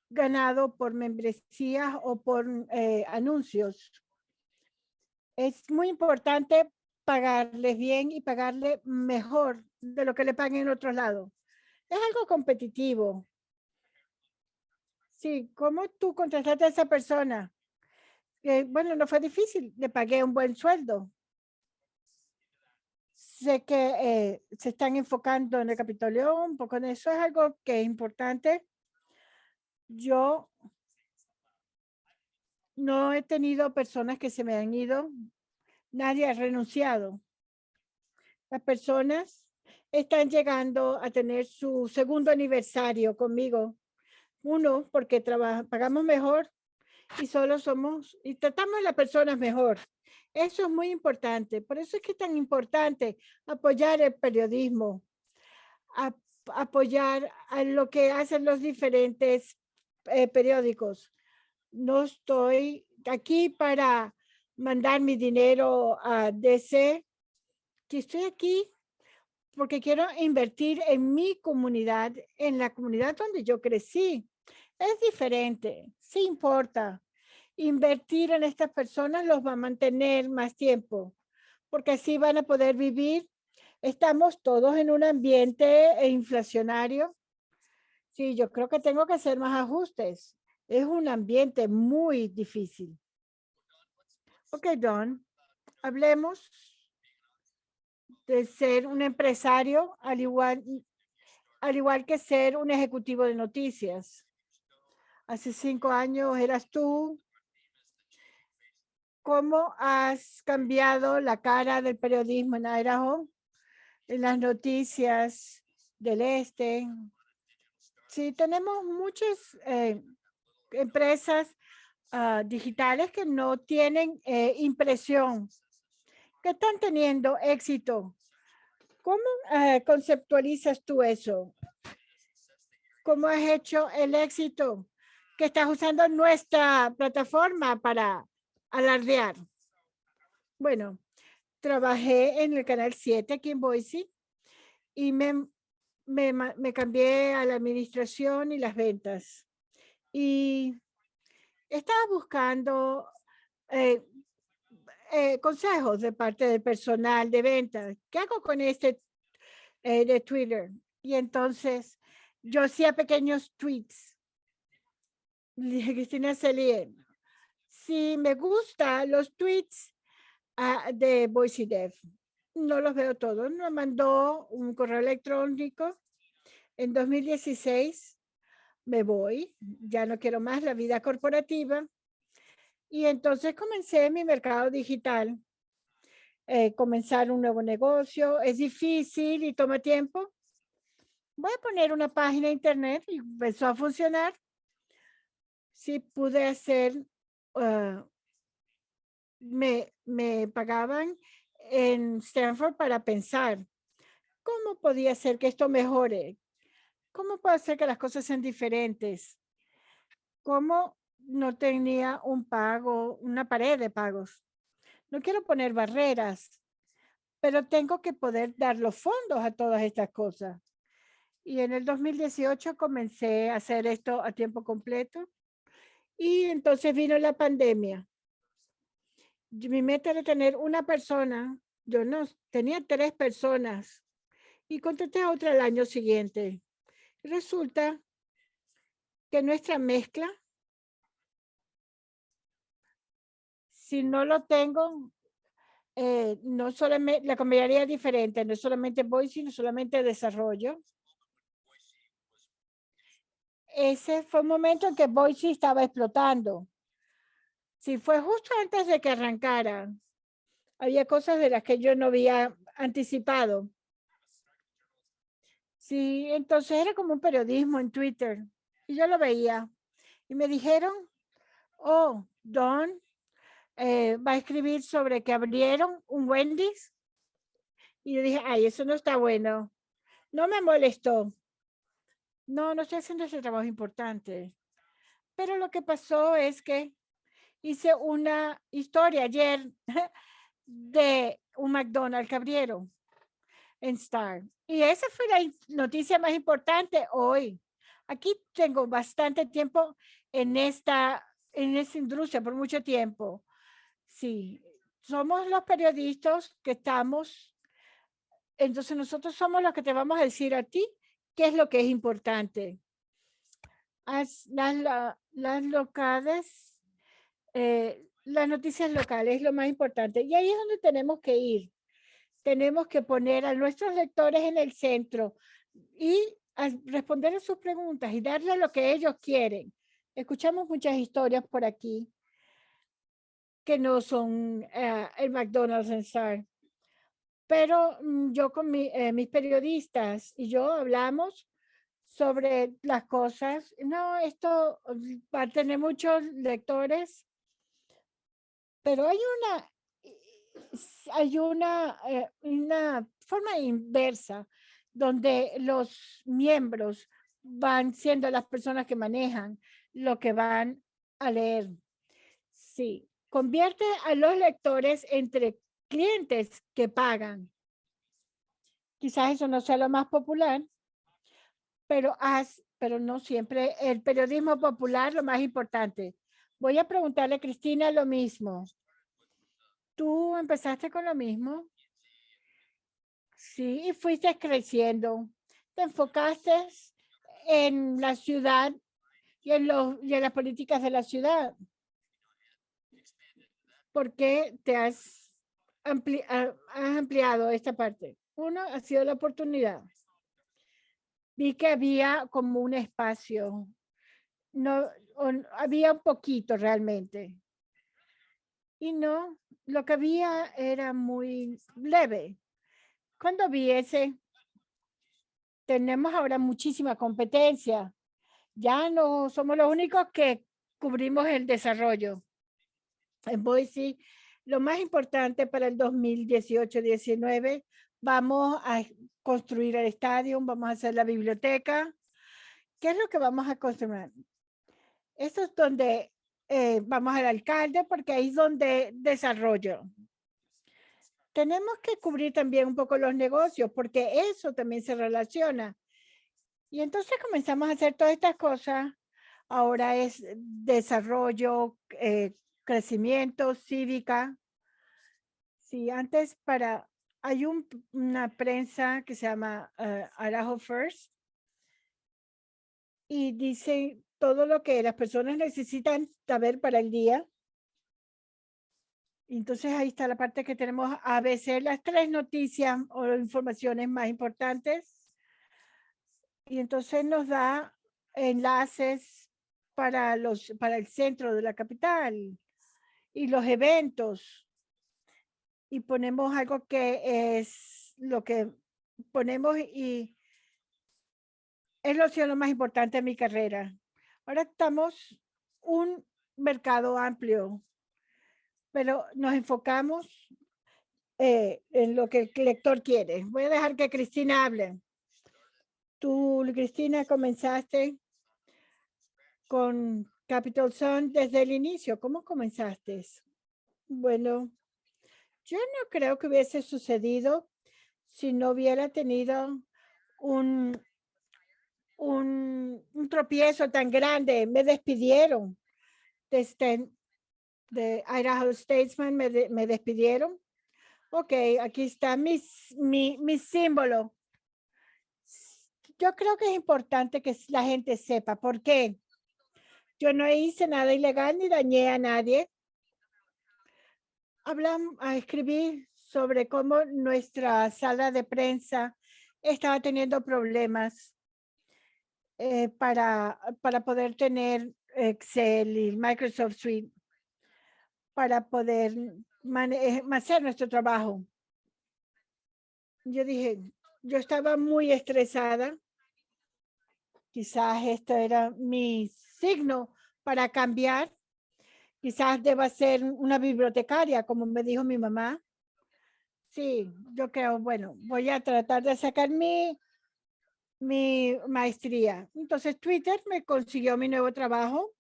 Speaker 2: ganado por membresías o por anuncios. Es muy importante pagarles bien y pagarle mejor de lo que le paguen en otros lados. Es algo competitivo. Sí, ¿cómo tú contrataste a esa persona? Bueno, no fue difícil, le pagué un buen sueldo. Sé que se están enfocando en el Capitolio, un poco en eso es algo que es importante. Yo no he tenido personas que se me han ido, nadie ha renunciado. Las personas están llegando a tener su segundo aniversario conmigo. Uno, porque pagamos mejor y solo somos, y tratamos a las personas mejor. Eso es muy importante. Por eso es que es tan importante apoyar el periodismo, apoyar a lo que hacen los diferentes periódicos. No estoy aquí para mandar mi dinero a DC. Que estoy aquí porque quiero invertir en mi comunidad, en la comunidad donde yo crecí. Es diferente, sí importa. Invertir en estas personas los va a mantener más tiempo, porque así van a poder vivir. Estamos todos en un ambiente inflacionario. Sí, yo creo que tengo que hacer más ajustes. Es un ambiente muy difícil. Ok, Don, hablemos de ser un empresario al igual que ser un ejecutivo de noticias. Hace 5 años eras tú. ¿Cómo has cambiado la cara del periodismo en Idaho? En las noticias del este. Sí, tenemos muchas empresas digitales que no tienen impresión, que están teniendo éxito. ¿Cómo conceptualizas tú eso? ¿Cómo has hecho el éxito que estás usando nuestra plataforma para alardear? Bueno, trabajé en el Canal 7 aquí en Boise y me cambié a la administración y las ventas. Y estaba buscando consejos de parte del personal de ventas. ¿Qué hago con este de Twitter? Y entonces yo hacía pequeños tweets. Le dije, Cristina Celie, si me gustan los tweets de Boise Dev, no los veo todos. Me mandó un correo electrónico en 2016. Me voy, ya no quiero más la vida corporativa. Y entonces comencé mi mercado digital. Comenzar un nuevo negocio es difícil y toma tiempo. Voy a poner una página de internet y empezó a funcionar. Sí pude hacer, me pagaban en Stanford para pensar, ¿cómo podía hacer que esto mejore? ¿Cómo puedo hacer que las cosas sean diferentes? ¿Cómo no tenía un pago, una pared de pagos? No quiero poner barreras, pero tengo que poder dar los fondos a todas estas cosas. Y en el 2018 comencé a hacer esto a tiempo completo. Y entonces vino la pandemia. Mi meta era tener una persona. Yo no tenía 3 personas y contraté a otra el año siguiente. Resulta que nuestra mezcla, si no lo tengo, no solamente la cambiaría diferente, no solamente voice, no solamente desarrollo. Ese fue un momento en que Boise estaba explotando. Si fue justo antes de que arrancara, había cosas de las que yo no había anticipado. Sí, entonces era como un periodismo en Twitter y yo lo veía y me dijeron, oh, Don va a escribir sobre que abrieron un Wendy's. Y yo dije, ay, eso no está bueno. No me molestó. No estoy haciendo ese trabajo importante. Pero lo que pasó es que hice una historia ayer de un McDonald's que abrieron en Star. Y esa fue la noticia más importante hoy. Aquí tengo bastante tiempo en esta industria, por mucho tiempo. Sí, somos los periodistas que estamos, entonces nosotros somos los que te vamos a decir a ti qué es lo que es importante. Las locales, las noticias locales es lo más importante. Y ahí es donde tenemos que ir. Tenemos que poner a nuestros lectores en el centro y responder a sus preguntas y darle lo que ellos quieren. Escuchamos muchas historias por aquí que no son el McDonald's en Star. Pero yo con mis periodistas y yo hablamos sobre las cosas. No, esto va a tener muchos lectores, pero hay una hay una forma inversa donde los miembros van siendo las personas que manejan lo que van a leer. Sí, convierte a los lectores entre clientes que pagan. Quizás eso no sea lo más popular, pero no siempre el periodismo popular lo más importante. Voy a preguntarle a Cristina lo mismo. ¿Tú empezaste con lo mismo? Sí, y fuiste creciendo. Te enfocaste en la ciudad y en las políticas de la ciudad. ¿Por qué te has ampliado esta parte? Uno ha sido la oportunidad. Vi que había como un espacio. No, había un poquito realmente. Y no, lo que había era muy leve. Cuando vi ese, tenemos ahora muchísima competencia. Ya no somos los únicos que cubrimos el desarrollo. En Boise, lo más importante para el 2018-19, vamos a construir el estadio, vamos a hacer la biblioteca. ¿Qué es lo que vamos a construir? Esto es donde vamos al alcalde, porque ahí es donde desarrollo. Tenemos que cubrir también un poco los negocios, porque eso también se relaciona. Y entonces comenzamos a hacer todas estas cosas. Ahora es desarrollo, crecimiento, cívica. Sí, antes hay una prensa que se llama Idaho First y dice todo lo que las personas necesitan saber para el día. Entonces ahí está la parte que tenemos ABC, las 3 noticias o informaciones más importantes. Y entonces nos da enlaces para el centro de la capital y los eventos. Y ponemos algo que es lo que ponemos y es lo más importante de mi carrera. Ahora estamos un mercado amplio, pero nos enfocamos en lo que el lector quiere. Voy a dejar que Cristina hable. Tú, Cristina, comenzaste con Capitol Sun desde el inicio. ¿Cómo comenzaste? Bueno, yo no creo que hubiese sucedido si no hubiera tenido un tropiezo tan grande. Me despidieron de Idaho Statesman, me despidieron. Ok, aquí está mi símbolo. Yo creo que es importante que la gente sepa por qué. Yo no hice nada ilegal ni dañé a nadie. Escribí sobre cómo nuestra sala de prensa estaba teniendo problemas para poder tener Excel y Microsoft Suite para poder hacer nuestro trabajo. Yo dije, yo estaba muy estresada. Quizás esto era mi signo para cambiar. Quizás deba ser una bibliotecaria, como me dijo mi mamá. Sí, yo creo, bueno, voy a tratar de sacar mi maestría. Entonces Twitter me consiguió mi nuevo trabajo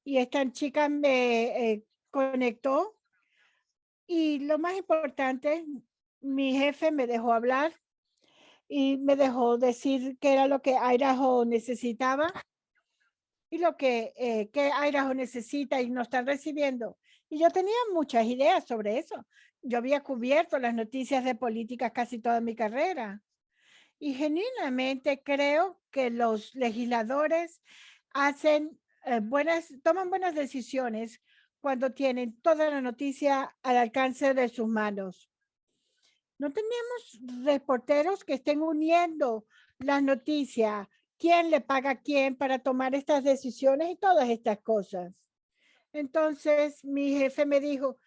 Speaker 2: y esta chica me conectó y lo más importante, mi jefe me dejó hablar y me dejó decir qué era lo que Idaho necesitaba y lo que Idaho necesita y no están recibiendo. Y yo tenía muchas ideas sobre eso. Yo había cubierto las noticias de políticas casi toda mi carrera. Y genuinamente creo que los legisladores toman buenas decisiones cuando tienen toda la noticia al alcance de sus manos. No tenemos reporteros que estén uniendo las noticias, quién le paga a quién para tomar estas decisiones y todas estas cosas. Entonces mi jefe me dijo,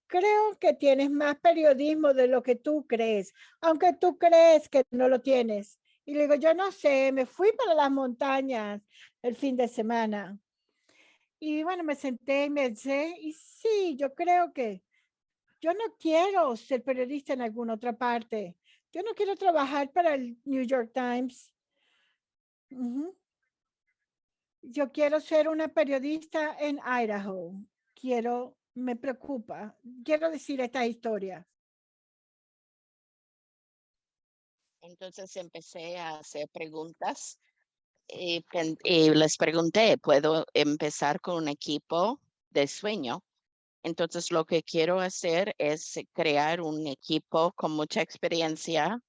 Speaker 2: creo que tienes más periodismo de lo que tú crees, aunque tú crees que no lo tienes. Y le digo, yo no sé, me fui para las montañas el fin de semana. Y bueno, me senté y pensé, y sí, yo creo que Yo no quiero ser periodista en alguna otra parte. Yo no quiero trabajar para el New York Times. Ujú. Yo quiero ser una periodista en Idaho. Me preocupa. Quiero decir esta historia.
Speaker 1: Entonces empecé a hacer preguntas y les pregunté, ¿puedo empezar con un equipo de sueño? Entonces lo que quiero hacer es crear un equipo con mucha experiencia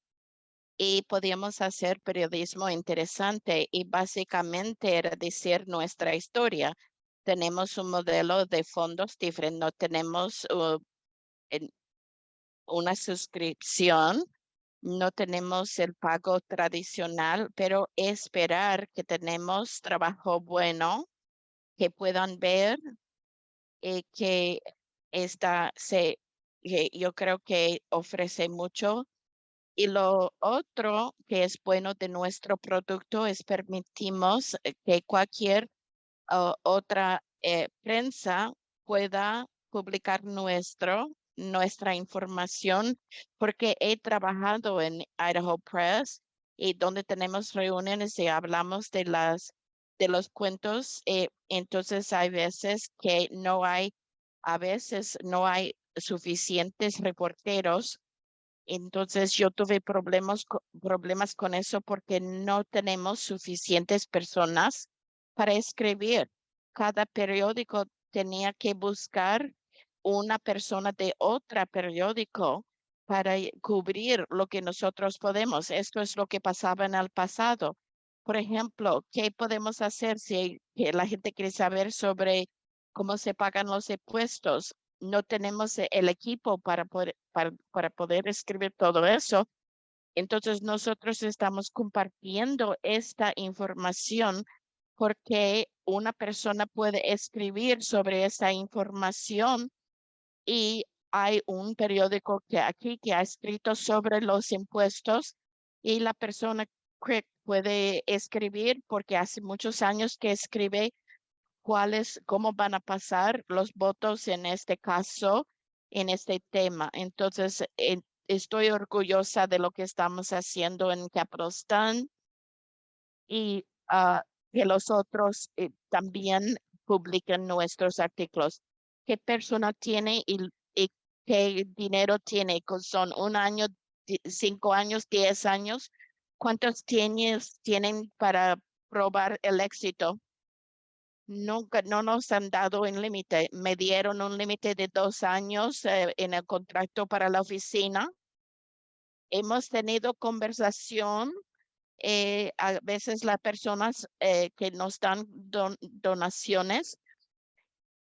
Speaker 1: y podíamos hacer periodismo interesante y básicamente era decir nuestra historia. Tenemos un modelo de fondos diferente, no tenemos una suscripción, no tenemos el pago tradicional, pero esperar que tenemos trabajo bueno, que puedan ver que yo creo que ofrece mucho. Y lo otro que es bueno de nuestro producto es permitimos que cualquier otra prensa pueda publicar nuestra información, porque he trabajado en Idaho Press y donde tenemos reuniones y hablamos de los cuentos, entonces hay veces que a veces no hay suficientes reporteros. Entonces yo tuve problemas con eso porque no tenemos suficientes personas para escribir. Cada periódico tenía que buscar una persona de otro periódico para cubrir lo que nosotros podemos. Esto es lo que pasaba en el pasado. Por ejemplo, ¿qué podemos hacer si que la gente quiere saber sobre cómo se pagan los impuestos? No tenemos el equipo para poder escribir todo eso. Entonces nosotros estamos compartiendo esta información porque una persona puede escribir sobre esa información y hay un periódico que ha escrito sobre los impuestos y la persona puede escribir porque hace muchos años que escribe cómo van a pasar los votos en este caso, en este tema. Entonces, estoy orgullosa de lo que estamos haciendo en Capital y que los otros también publiquen nuestros artículos. ¿Qué persona tiene y qué dinero tiene? ¿Son un año, 5 años, 10 años? ¿Cuántos tienen para probar el éxito? Nunca, no nos han dado un límite. Me dieron un límite de 2 años en el contrato para la oficina. Hemos tenido conversación. A veces las personas que nos dan donaciones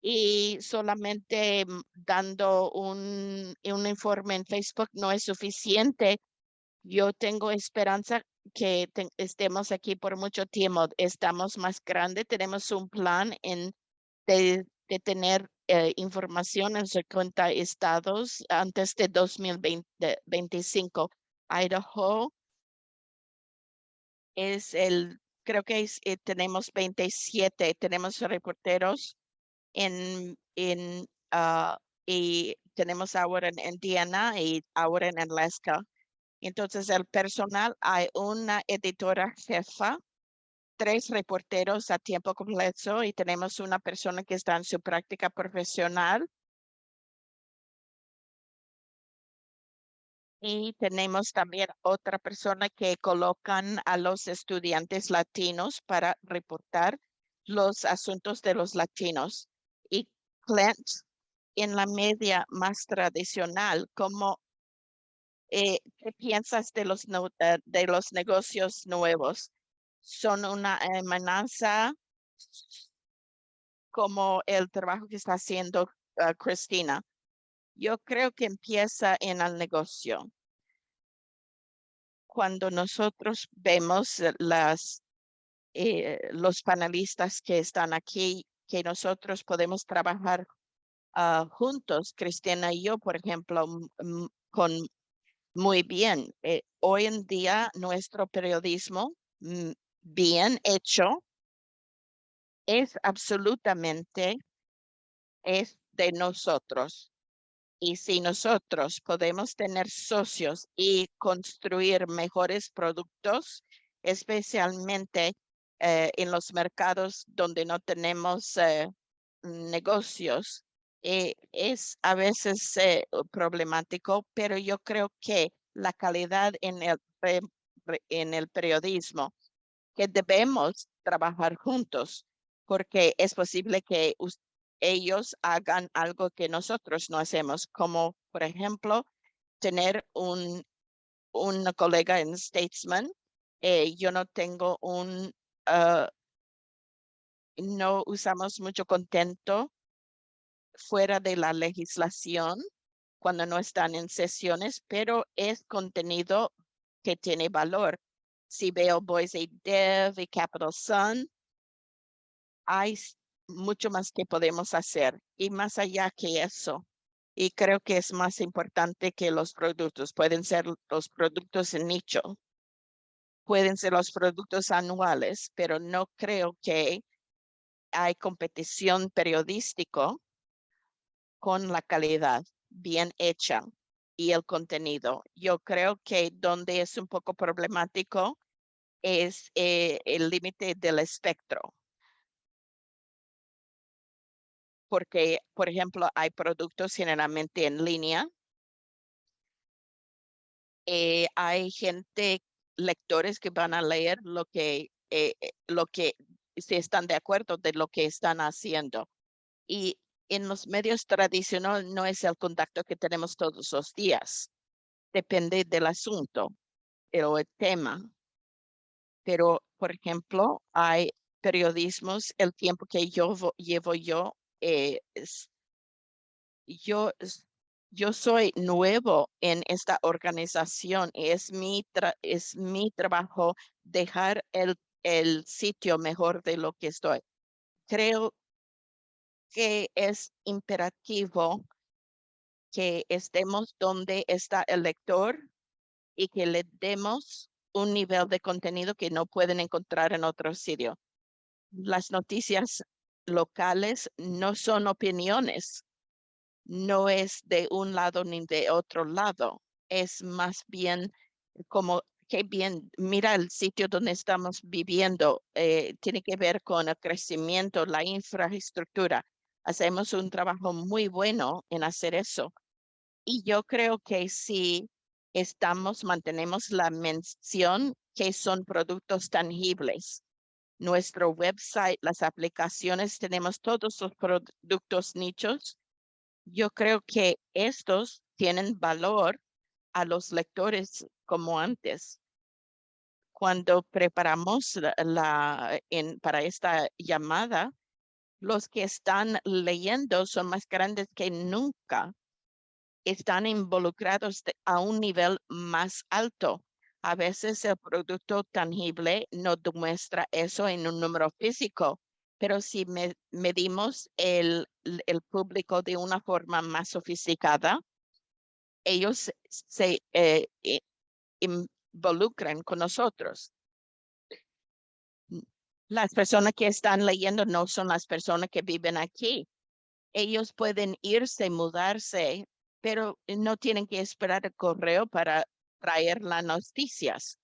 Speaker 1: y solamente dando un informe en Facebook no es suficiente. Yo tengo esperanza que estemos aquí por mucho tiempo. Estamos más grandes, tenemos un plan de tener información en 50 estados antes de 2025. Idaho creo que tenemos 27, tenemos reporteros en y tenemos ahora en Indiana y ahora en Alaska. Entonces, el personal, hay una editora jefa, 3 reporteros a tiempo completo y tenemos una persona que está en su práctica profesional. Y tenemos también otra persona que colocan a los estudiantes latinos para reportar los asuntos de los latinos. Y Clint, en la media más tradicional, ¿qué piensas de de los negocios nuevos? ¿Son una amenaza como el trabajo que está haciendo Cristina? Yo creo que empieza en el negocio. Cuando nosotros vemos los panelistas que están aquí, que nosotros podemos trabajar juntos, Cristina y yo, por ejemplo, con muy bien. Hoy en día nuestro periodismo bien hecho es absolutamente es de nosotros. Y si nosotros podemos tener socios y construir mejores productos, especialmente en los mercados donde no tenemos negocios, es a veces problemático, pero yo creo que la calidad en el periodismo, que debemos trabajar juntos, porque es posible que ellos hagan algo que nosotros no hacemos, como por ejemplo tener un colega en Statesman. Yo no tengo uh, no usamos mucho contento fuera de la legislación cuando no están en sesiones, pero es contenido que tiene valor. Si veo Boise Dev y Capital Sun, hay mucho más que podemos hacer y más allá que eso. Y creo que es más importante que los productos. Pueden ser los productos en nicho, pueden ser los productos anuales, pero no creo que hay competición periodístico con la calidad bien hecha y el contenido. Yo creo que donde es un poco problemático es el límite del espectro, porque, por ejemplo, hay productos generalmente en línea. Hay gente, lectores que van a leer lo que si están de acuerdo de lo que están haciendo. Y en los medios tradicionales no es el contacto que tenemos todos los días. Depende del asunto o el tema. Pero, por ejemplo, hay periodismos, el tiempo que llevo yo, yo, yo soy nuevo en esta organización y es mi trabajo dejar el sitio mejor de lo que estoy. Creo que es imperativo que estemos donde está el lector y que le demos un nivel de contenido que no pueden encontrar en otro sitio. Las noticias locales no son opiniones, no es de un lado ni de otro lado, es más bien como qué bien, mira el sitio donde estamos viviendo, tiene que ver con el crecimiento, la infraestructura. Hacemos un trabajo muy bueno en hacer eso. Y yo creo que si mantenemos la mención que son productos tangibles. Nuestro website, las aplicaciones, tenemos todos los productos nichos. Yo creo que estos tienen valor a los lectores como antes. Cuando preparamos para esta llamada, los que están leyendo son más grandes que nunca, están involucrados a un nivel más alto. A veces el producto tangible no demuestra eso en un número físico, pero si medimos el público de una forma más sofisticada, ellos se involucran con nosotros. Las personas que están leyendo no son las personas que viven aquí. Ellos pueden irse, mudarse, pero no tienen que esperar el correo para traer las noticias.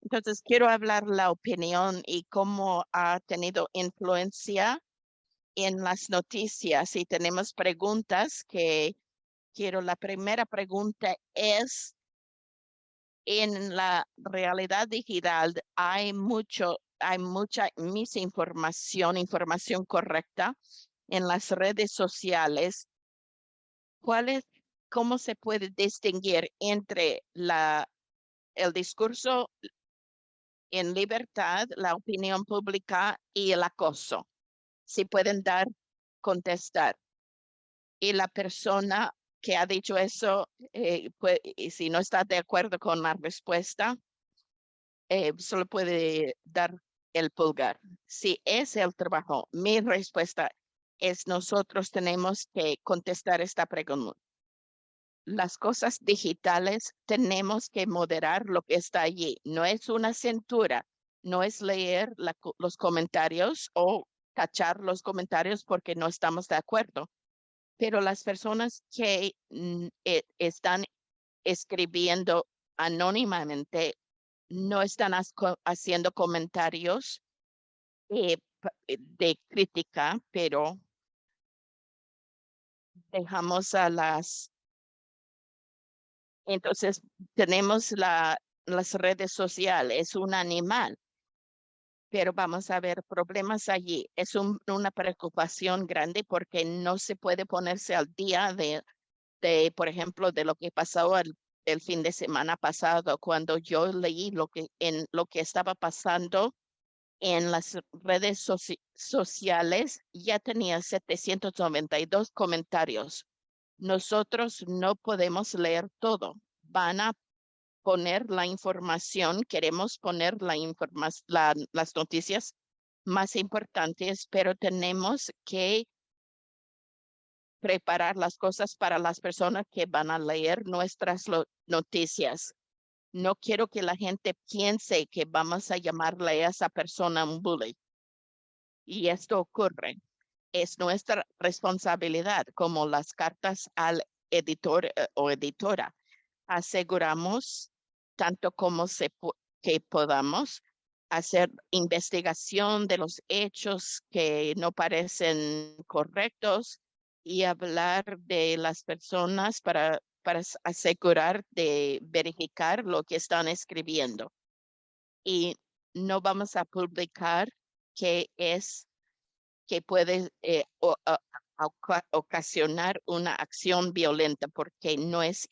Speaker 1: Entonces, quiero hablar la opinión y cómo ha tenido influencia en las noticias. Y tenemos preguntas que quiero. La primera pregunta es, en la realidad digital hay mucha misinformación, información correcta en las redes sociales. ¿Cómo se puede distinguir entre el discurso en libertad, la opinión pública y el acoso? Si pueden contestar. Y la persona que ha dicho eso, y si no está de acuerdo con la respuesta, solo puede dar el pulgar. Si es el trabajo, mi respuesta es nosotros tenemos que contestar esta pregunta. Las cosas digitales tenemos que moderar lo que está allí. No es una censura, no es leer los comentarios o tachar los comentarios porque no estamos de acuerdo. pero las personas que están escribiendo anónimamente no están haciendo comentarios de crítica, pero dejamos a entonces tenemos las redes sociales, un animal, pero vamos a ver problemas allí. Es una preocupación grande porque no se puede ponerse al día por ejemplo, de lo que pasó el fin de semana pasado, cuando yo leí lo que estaba pasando en las redes sociales, ya tenía 792 comentarios. Nosotros no podemos leer todo. Van a poner la información, queremos poner las noticias más importantes, pero tenemos que preparar las cosas para las personas que van a leer nuestras noticias. No quiero que la gente piense que vamos a llamarle a esa persona un bully. Y esto ocurre. Es nuestra responsabilidad, como las cartas al editor o editora. Aseguramos tanto como que podamos hacer investigación de los hechos que no parecen correctos y hablar de las personas para asegurar de verificar lo que están escribiendo. Y no vamos a publicar que puede ocasionar una acción violenta porque no es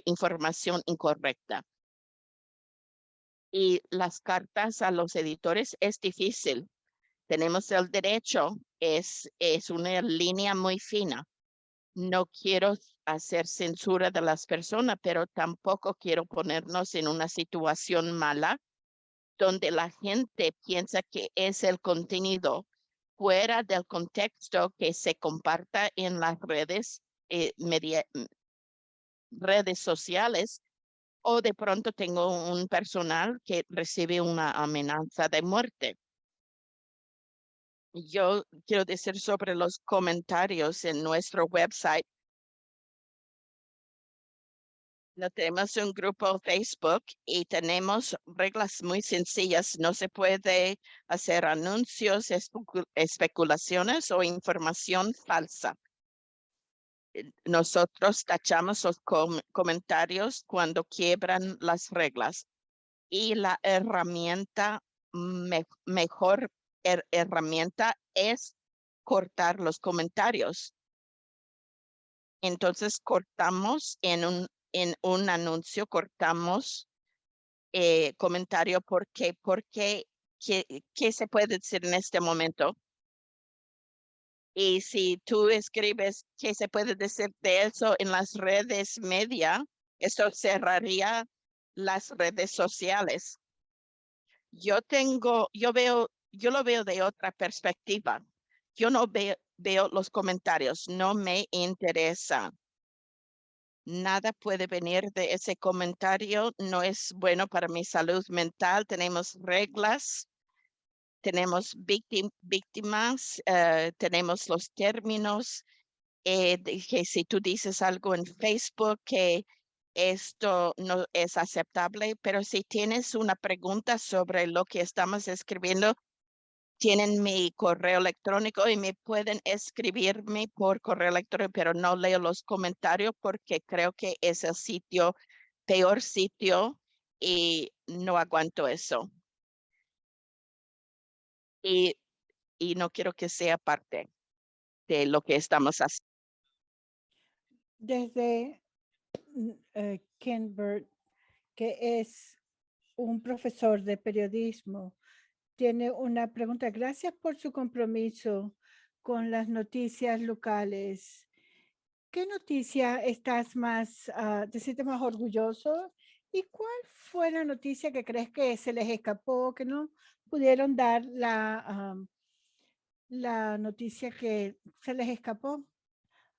Speaker 1: información incorrecta. Y las cartas a los editores es difícil. Tenemos el derecho, es una línea muy fina. No quiero hacer censura de las personas, pero tampoco quiero ponernos en una situación mala donde la gente piensa que es el contenido fuera del contexto que se comparta en las redes sociales, o de pronto tengo un personal que recibe una amenaza de muerte. Yo quiero decir sobre los comentarios en nuestro website. No tenemos un grupo Facebook y tenemos reglas muy sencillas. No se puede hacer anuncios, especulaciones o información falsa. Nosotros tachamos los comentarios cuando quiebran las reglas, y la mejor herramienta es cortar los comentarios. Entonces cortamos en un anuncio, cortamos comentario porque ¿qué se puede decir en este momento? Y si tú escribes qué se puede decir de eso en las redes media, eso cerraría las redes sociales. Yo lo veo de otra perspectiva. Yo no veo los comentarios, no me interesa. Nada puede venir de ese comentario, no es bueno para mi salud mental. Tenemos reglas, tenemos víctimas, tenemos los términos, que si tú dices algo en Facebook que esto no es aceptable, pero si tienes una pregunta sobre lo que estamos escribiendo, tienen mi correo electrónico y me pueden escribirme por correo electrónico, pero no leo los comentarios porque creo que es el peor sitio, y no aguanto eso. Y, y no quiero que sea parte de lo que estamos haciendo.
Speaker 2: Desde Ken Bird, que es un profesor de periodismo, tiene una pregunta. Gracias por su compromiso con las noticias locales. ¿Qué noticia te sientes más orgulloso? ¿Y cuál fue la noticia que crees que se les escapó, que no pudieron dar la noticia que se les escapó?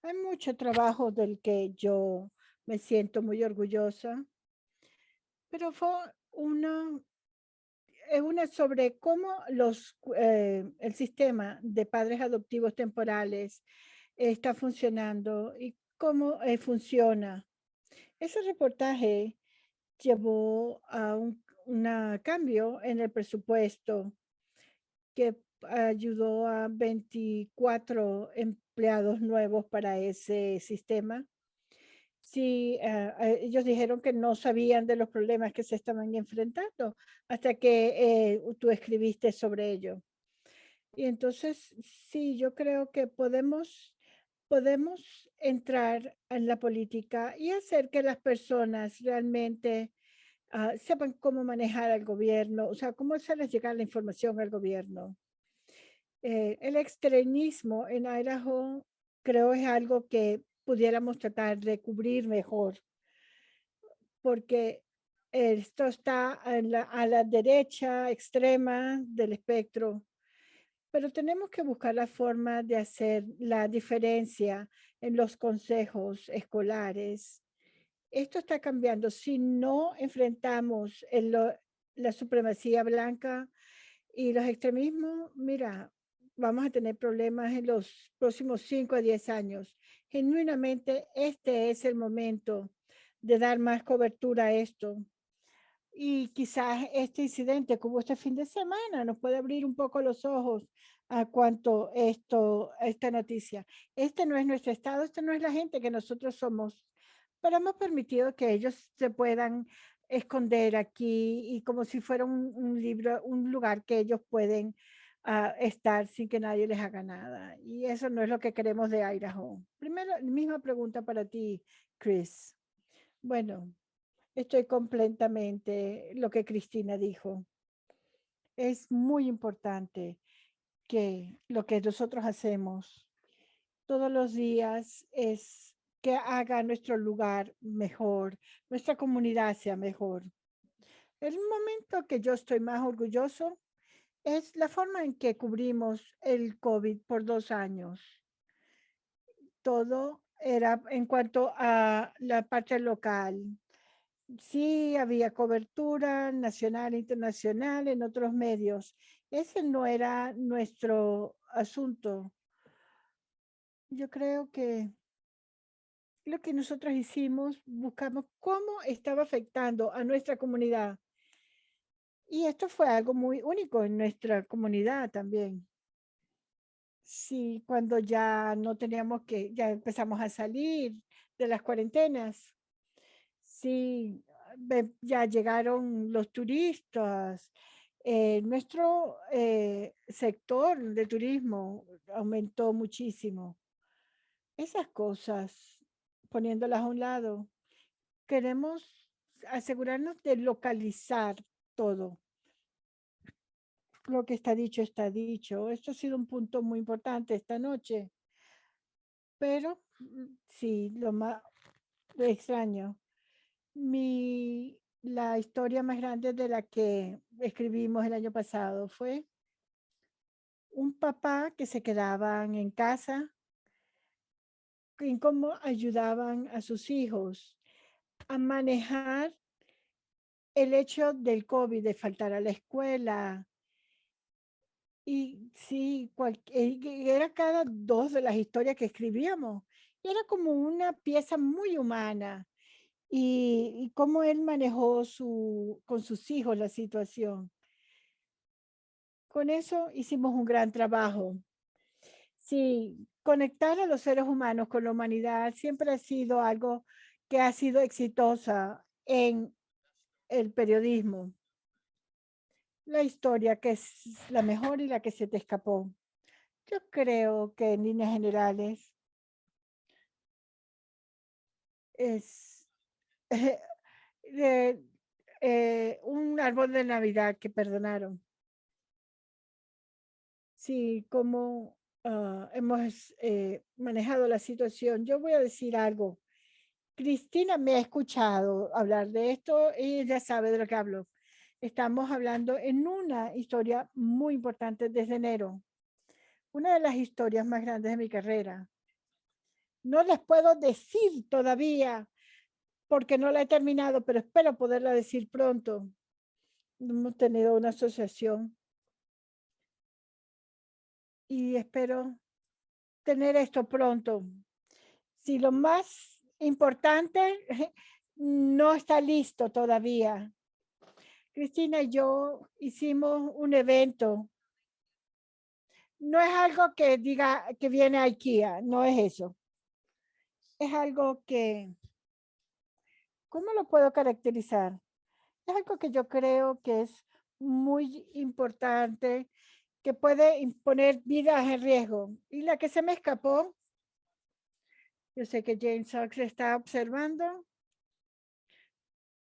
Speaker 2: Hay mucho trabajo del que yo me siento muy orgullosa, pero fue una sobre cómo el sistema de padres adoptivos temporales está funcionando y cómo funciona. Ese reportaje llevó a un cambio en el presupuesto que ayudó a 24 empleados nuevos para ese sistema. Sí, ellos dijeron que no sabían de los problemas que se estaban enfrentando hasta que tú escribiste sobre ello. Y entonces, sí, yo creo que podemos entrar en la política y hacer que las personas realmente sepan cómo manejar al gobierno, o sea, cómo hacerles llegar la información al gobierno. El extremismo en Idaho creo es algo que pudiéramos tratar de cubrir mejor, porque esto está a la derecha extrema del espectro, pero tenemos que buscar la forma de hacer la diferencia en los consejos escolares. Esto está cambiando. Si no enfrentamos la supremacía blanca y los extremismos, mira, vamos a tener problemas en los próximos 5 a 10 años. Genuinamente, este es el momento de dar más cobertura a esto. Y quizás este incidente como este fin de semana nos puede abrir un poco los ojos a cuanto esta noticia. Este no es nuestro estado, este no es la gente que nosotros somos, pero hemos permitido que ellos se puedan esconder aquí y como si fuera un lugar que ellos pueden estar sin que nadie les haga nada. Y eso no es lo que queremos de Idaho. Primero, misma pregunta para ti, Chris. Bueno, estoy completamente lo que Cristina dijo. Es muy importante que lo que nosotros hacemos todos los días es que haga nuestro lugar mejor, nuestra comunidad sea mejor. El momento que yo estoy más orgulloso es la forma en que cubrimos el COVID por 2 años. Todo era en cuanto a la parte local. Sí, había cobertura nacional e internacional en otros medios. Ese no era nuestro asunto. Yo creo que lo que nosotros hicimos, buscamos cómo estaba afectando a nuestra comunidad. Y esto fue algo muy único en nuestra comunidad también. Sí, cuando ya no teníamos ya empezamos a salir de las cuarentenas. Sí, ya llegaron los turistas. Nuestro sector de turismo aumentó muchísimo. Esas cosas, poniéndolas a un lado, queremos asegurarnos de localizar todo. Lo que está dicho, está dicho. Esto ha sido un punto muy importante esta noche. Pero sí, lo más extraño. La historia más grande de la que escribimos el año pasado fue un papá que se quedaban en casa y cómo ayudaban a sus hijos a manejar el hecho del COVID, de faltar a la escuela. Y sí, era cada 2 de las historias que escribíamos. Era como una pieza muy humana y cómo él manejó con sus hijos la situación. Con eso hicimos un gran trabajo. Sí, conectar a los seres humanos con la humanidad siempre ha sido algo que ha sido exitosa en el periodismo. La historia que es la mejor y la que se te escapó. Yo creo que en líneas generales es de, un árbol de Navidad que perdonaron. Sí, como hemos manejado la situación. Yo voy a decir algo. Cristina me ha escuchado hablar de esto y ya sabe de lo que hablo. Estamos hablando en una historia muy importante desde enero. Una de las historias más grandes de mi carrera. No les puedo decir todavía porque no la he terminado, pero espero poderla decir pronto. Hemos tenido una asociación y espero tener esto pronto. Si lo más importante no está listo todavía. Cristina y yo hicimos un evento. No es algo que diga que viene a IKEA, no es eso. Es algo que, ¿cómo lo puedo caracterizar? Es algo que yo creo que es muy importante, que puede imponer vidas en riesgo. Y la que se me escapó, yo sé que James Sox está observando.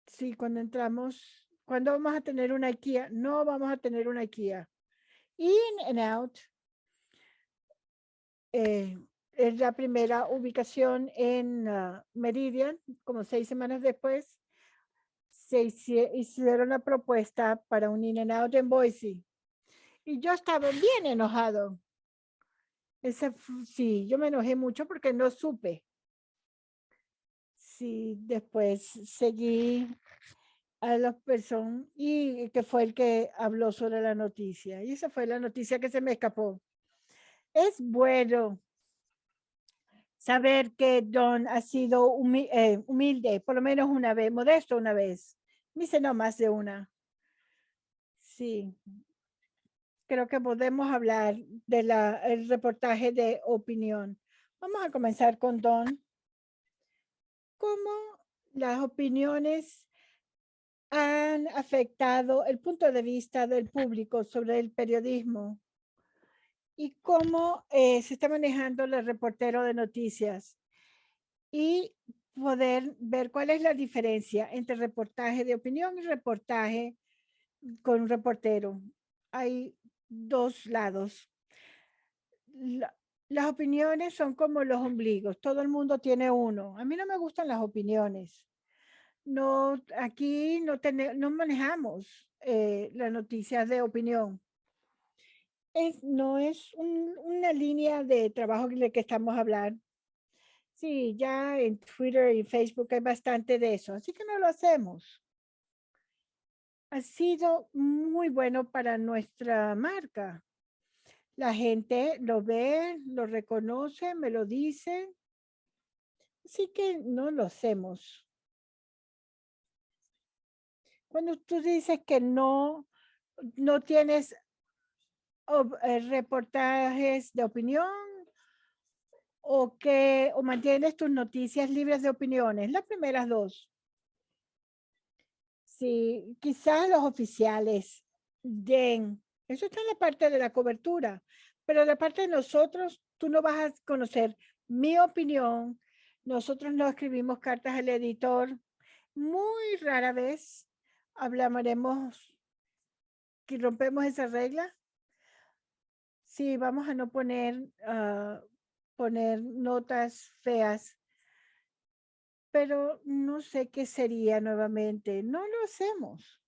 Speaker 2: Sí, cuando entramos, ¿cuándo vamos a tener una IKEA? No vamos a tener una IKEA. In and Out es la primera ubicación en Meridian, como 6 semanas después. Hicieron la propuesta para un In and Out en Boise. Y yo estaba bien enojado. Sí, yo me enojé mucho porque no supe. Sí, después seguí a la persona y que fue el que habló sobre la noticia. Y esa fue la noticia que se me escapó. Es bueno saber que Don ha sido humilde, por lo menos una vez, modesto una vez. Dice no más de una. Sí, creo que podemos hablar del reportaje de opinión. Vamos a comenzar con Don. ¿Cómo las opiniones han afectado el punto de vista del público sobre el periodismo? ¿Y cómo se está manejando el reportero de noticias? Y poder ver cuál es la diferencia entre reportaje de opinión y reportaje con un reportero. Hay dos lados. Las opiniones son como los ombligos, todo el mundo tiene uno. A mí no me gustan las opiniones. No, aquí no manejamos las noticias de opinión. No es una línea de trabajo de que estamos hablando. Sí, ya en Twitter y Facebook hay bastante de eso, así que no lo hacemos. Ha sido muy bueno para nuestra marca. La gente lo ve, lo reconoce, me lo dice. Así que no lo hacemos. Cuando tú dices que no tienes reportajes de opinión o mantienes tus noticias libres de opiniones, las primeras dos. Sí, quizás los oficiales den, eso está en la parte de la cobertura, pero la parte de nosotros, tú no vas a conocer mi opinión. Nosotros no escribimos cartas al editor. Muy rara vez hablaremos que rompemos esa regla. Sí, vamos a no poner notas feas, pero no sé qué sería nuevamente. No lo hacemos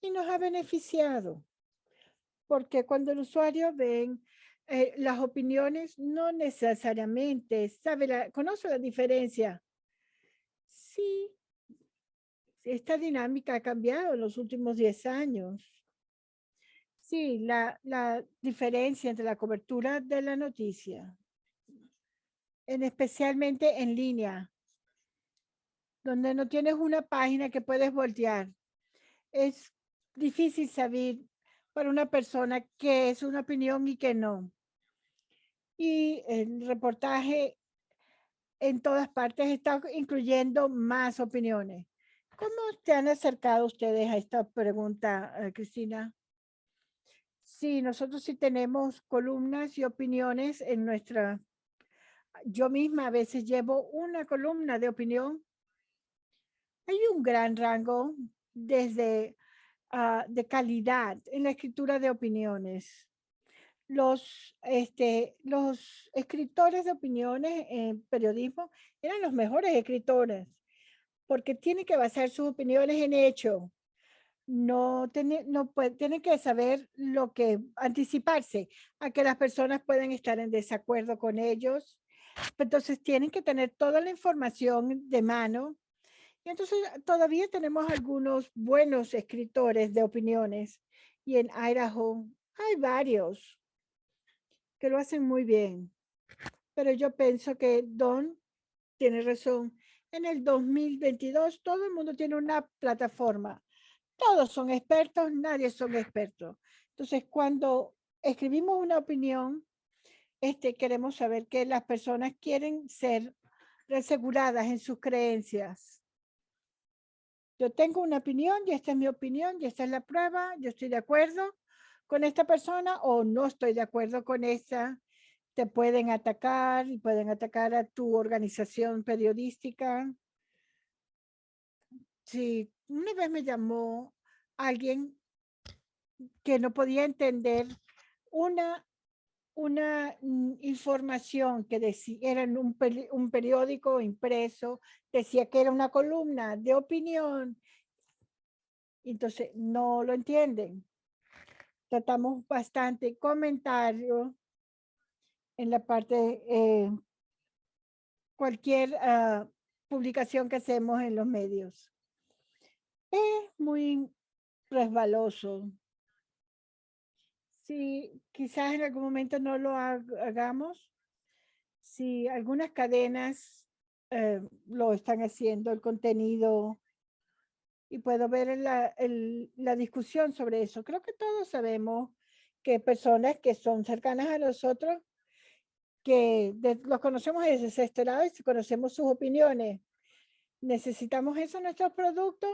Speaker 2: y nos ha beneficiado, porque cuando el usuario ven las opiniones, no necesariamente conoce la diferencia. Sí, esta dinámica ha cambiado en los últimos 10 años. Sí, la diferencia entre la cobertura de la noticia, especialmente en línea, donde no tienes una página que puedes voltear. Es difícil saber para una persona qué es una opinión y qué no. Y el reportaje en todas partes está incluyendo más opiniones. ¿Cómo te han acercado ustedes a esta pregunta, Cristina? Sí, nosotros sí tenemos columnas y opiniones en nuestra. Yo misma a veces llevo una columna de opinión. Hay un gran rango desde de calidad en la escritura de opiniones. Los escritores de opiniones en periodismo eran los mejores escritores porque tienen que basar sus opiniones en hecho. Tienen que saber anticiparse a que las personas pueden estar en desacuerdo con ellos. Entonces tienen que tener toda la información de mano. Y entonces todavía tenemos algunos buenos escritores de opiniones. Y en Idaho hay varios que lo hacen muy bien. Pero yo pienso que Don tiene razón. En el 2022 todo el mundo tiene una plataforma. Todos son expertos, nadie son expertos. Entonces, cuando escribimos una opinión, queremos saber que las personas quieren ser aseguradas en sus creencias. Yo tengo una opinión y esta es mi opinión y esta es la prueba. Yo estoy de acuerdo con esta persona o no estoy de acuerdo con esta. Te pueden atacar y pueden atacar a tu organización periodística. Sí, una vez me llamó alguien que no podía entender una información que decía, era en un periódico impreso, decía que era una columna de opinión. Entonces, no lo entienden. Tratamos bastante comentario en la parte, cualquier publicación que hacemos en los medios. Es muy resbaloso. Si quizás en algún momento no lo hagamos, si algunas cadenas lo están haciendo, el contenido, y puedo ver la discusión sobre eso. Creo que todos sabemos que personas que son cercanas a nosotros, que los conocemos desde ese lado y conocemos sus opiniones. ¿Necesitamos eso en nuestros productos?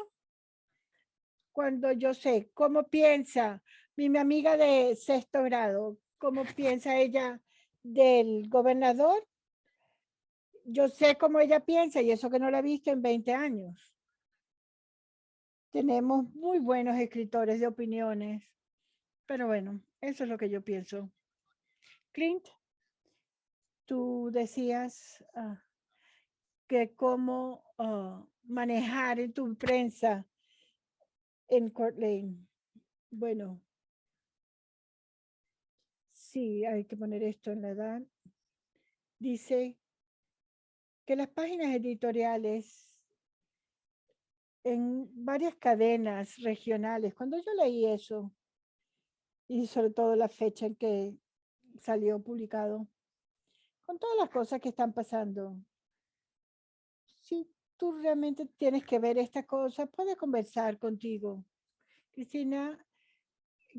Speaker 2: Cuando yo sé cómo piensa mi amiga de sexto grado, cómo piensa ella del gobernador, yo sé cómo ella piensa y eso que no la he visto en 20 años. Tenemos muy buenos escritores de opiniones, pero bueno, eso es lo que yo pienso. Clint, tú decías que cómo manejar en tu prensa en Court Lane. Bueno, sí, hay que poner esto en la edad. Dice que las páginas editoriales en varias cadenas regionales, cuando yo leí eso, y sobre todo la fecha en que salió publicado, con todas las cosas que están pasando, si tú realmente tienes que ver esta cosa, puedes conversar contigo. Cristina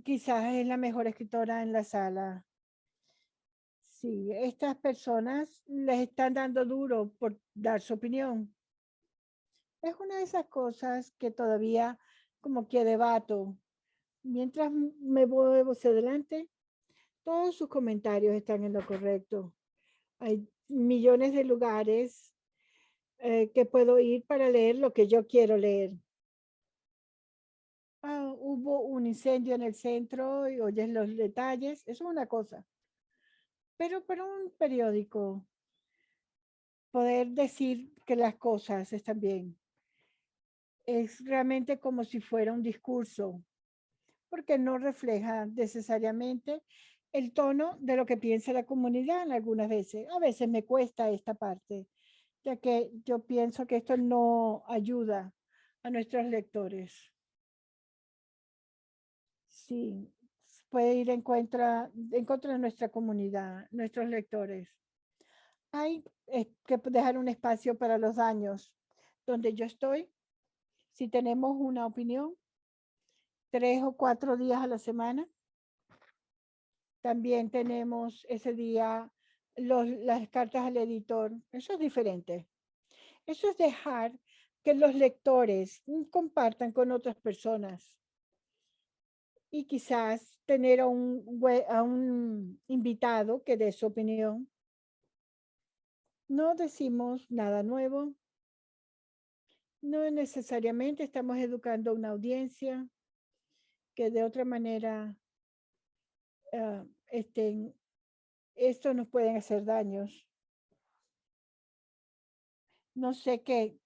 Speaker 2: quizás es la mejor escritora en la sala. Sí, estas personas les están dando duro por dar su opinión. Es una de esas cosas que todavía como que debato. Mientras me voy hacia adelante, todos sus comentarios están en lo correcto. Hay millones de lugares que puedo ir para leer lo que yo quiero leer. Hubo un incendio en el centro y oyes los detalles, eso es una cosa. Pero para un periódico, poder decir que las cosas están bien es realmente como si fuera un discurso, porque no refleja necesariamente el tono de lo que piensa la comunidad algunas veces. A veces me cuesta esta parte, ya que yo pienso que esto no ayuda a nuestros lectores. Sí, puede ir en contra de nuestra comunidad, nuestros lectores. Hay que dejar un espacio para los daños. Donde yo estoy, si tenemos una opinión, 3 o 4 días a la semana, también tenemos ese día las cartas al editor. Eso es diferente. Eso es dejar que los lectores compartan con otras personas y quizás tener a un invitado que dé su opinión. No decimos nada nuevo. No necesariamente estamos educando a una audiencia que de otra manera esto nos pueden hacer daños. No sé qué.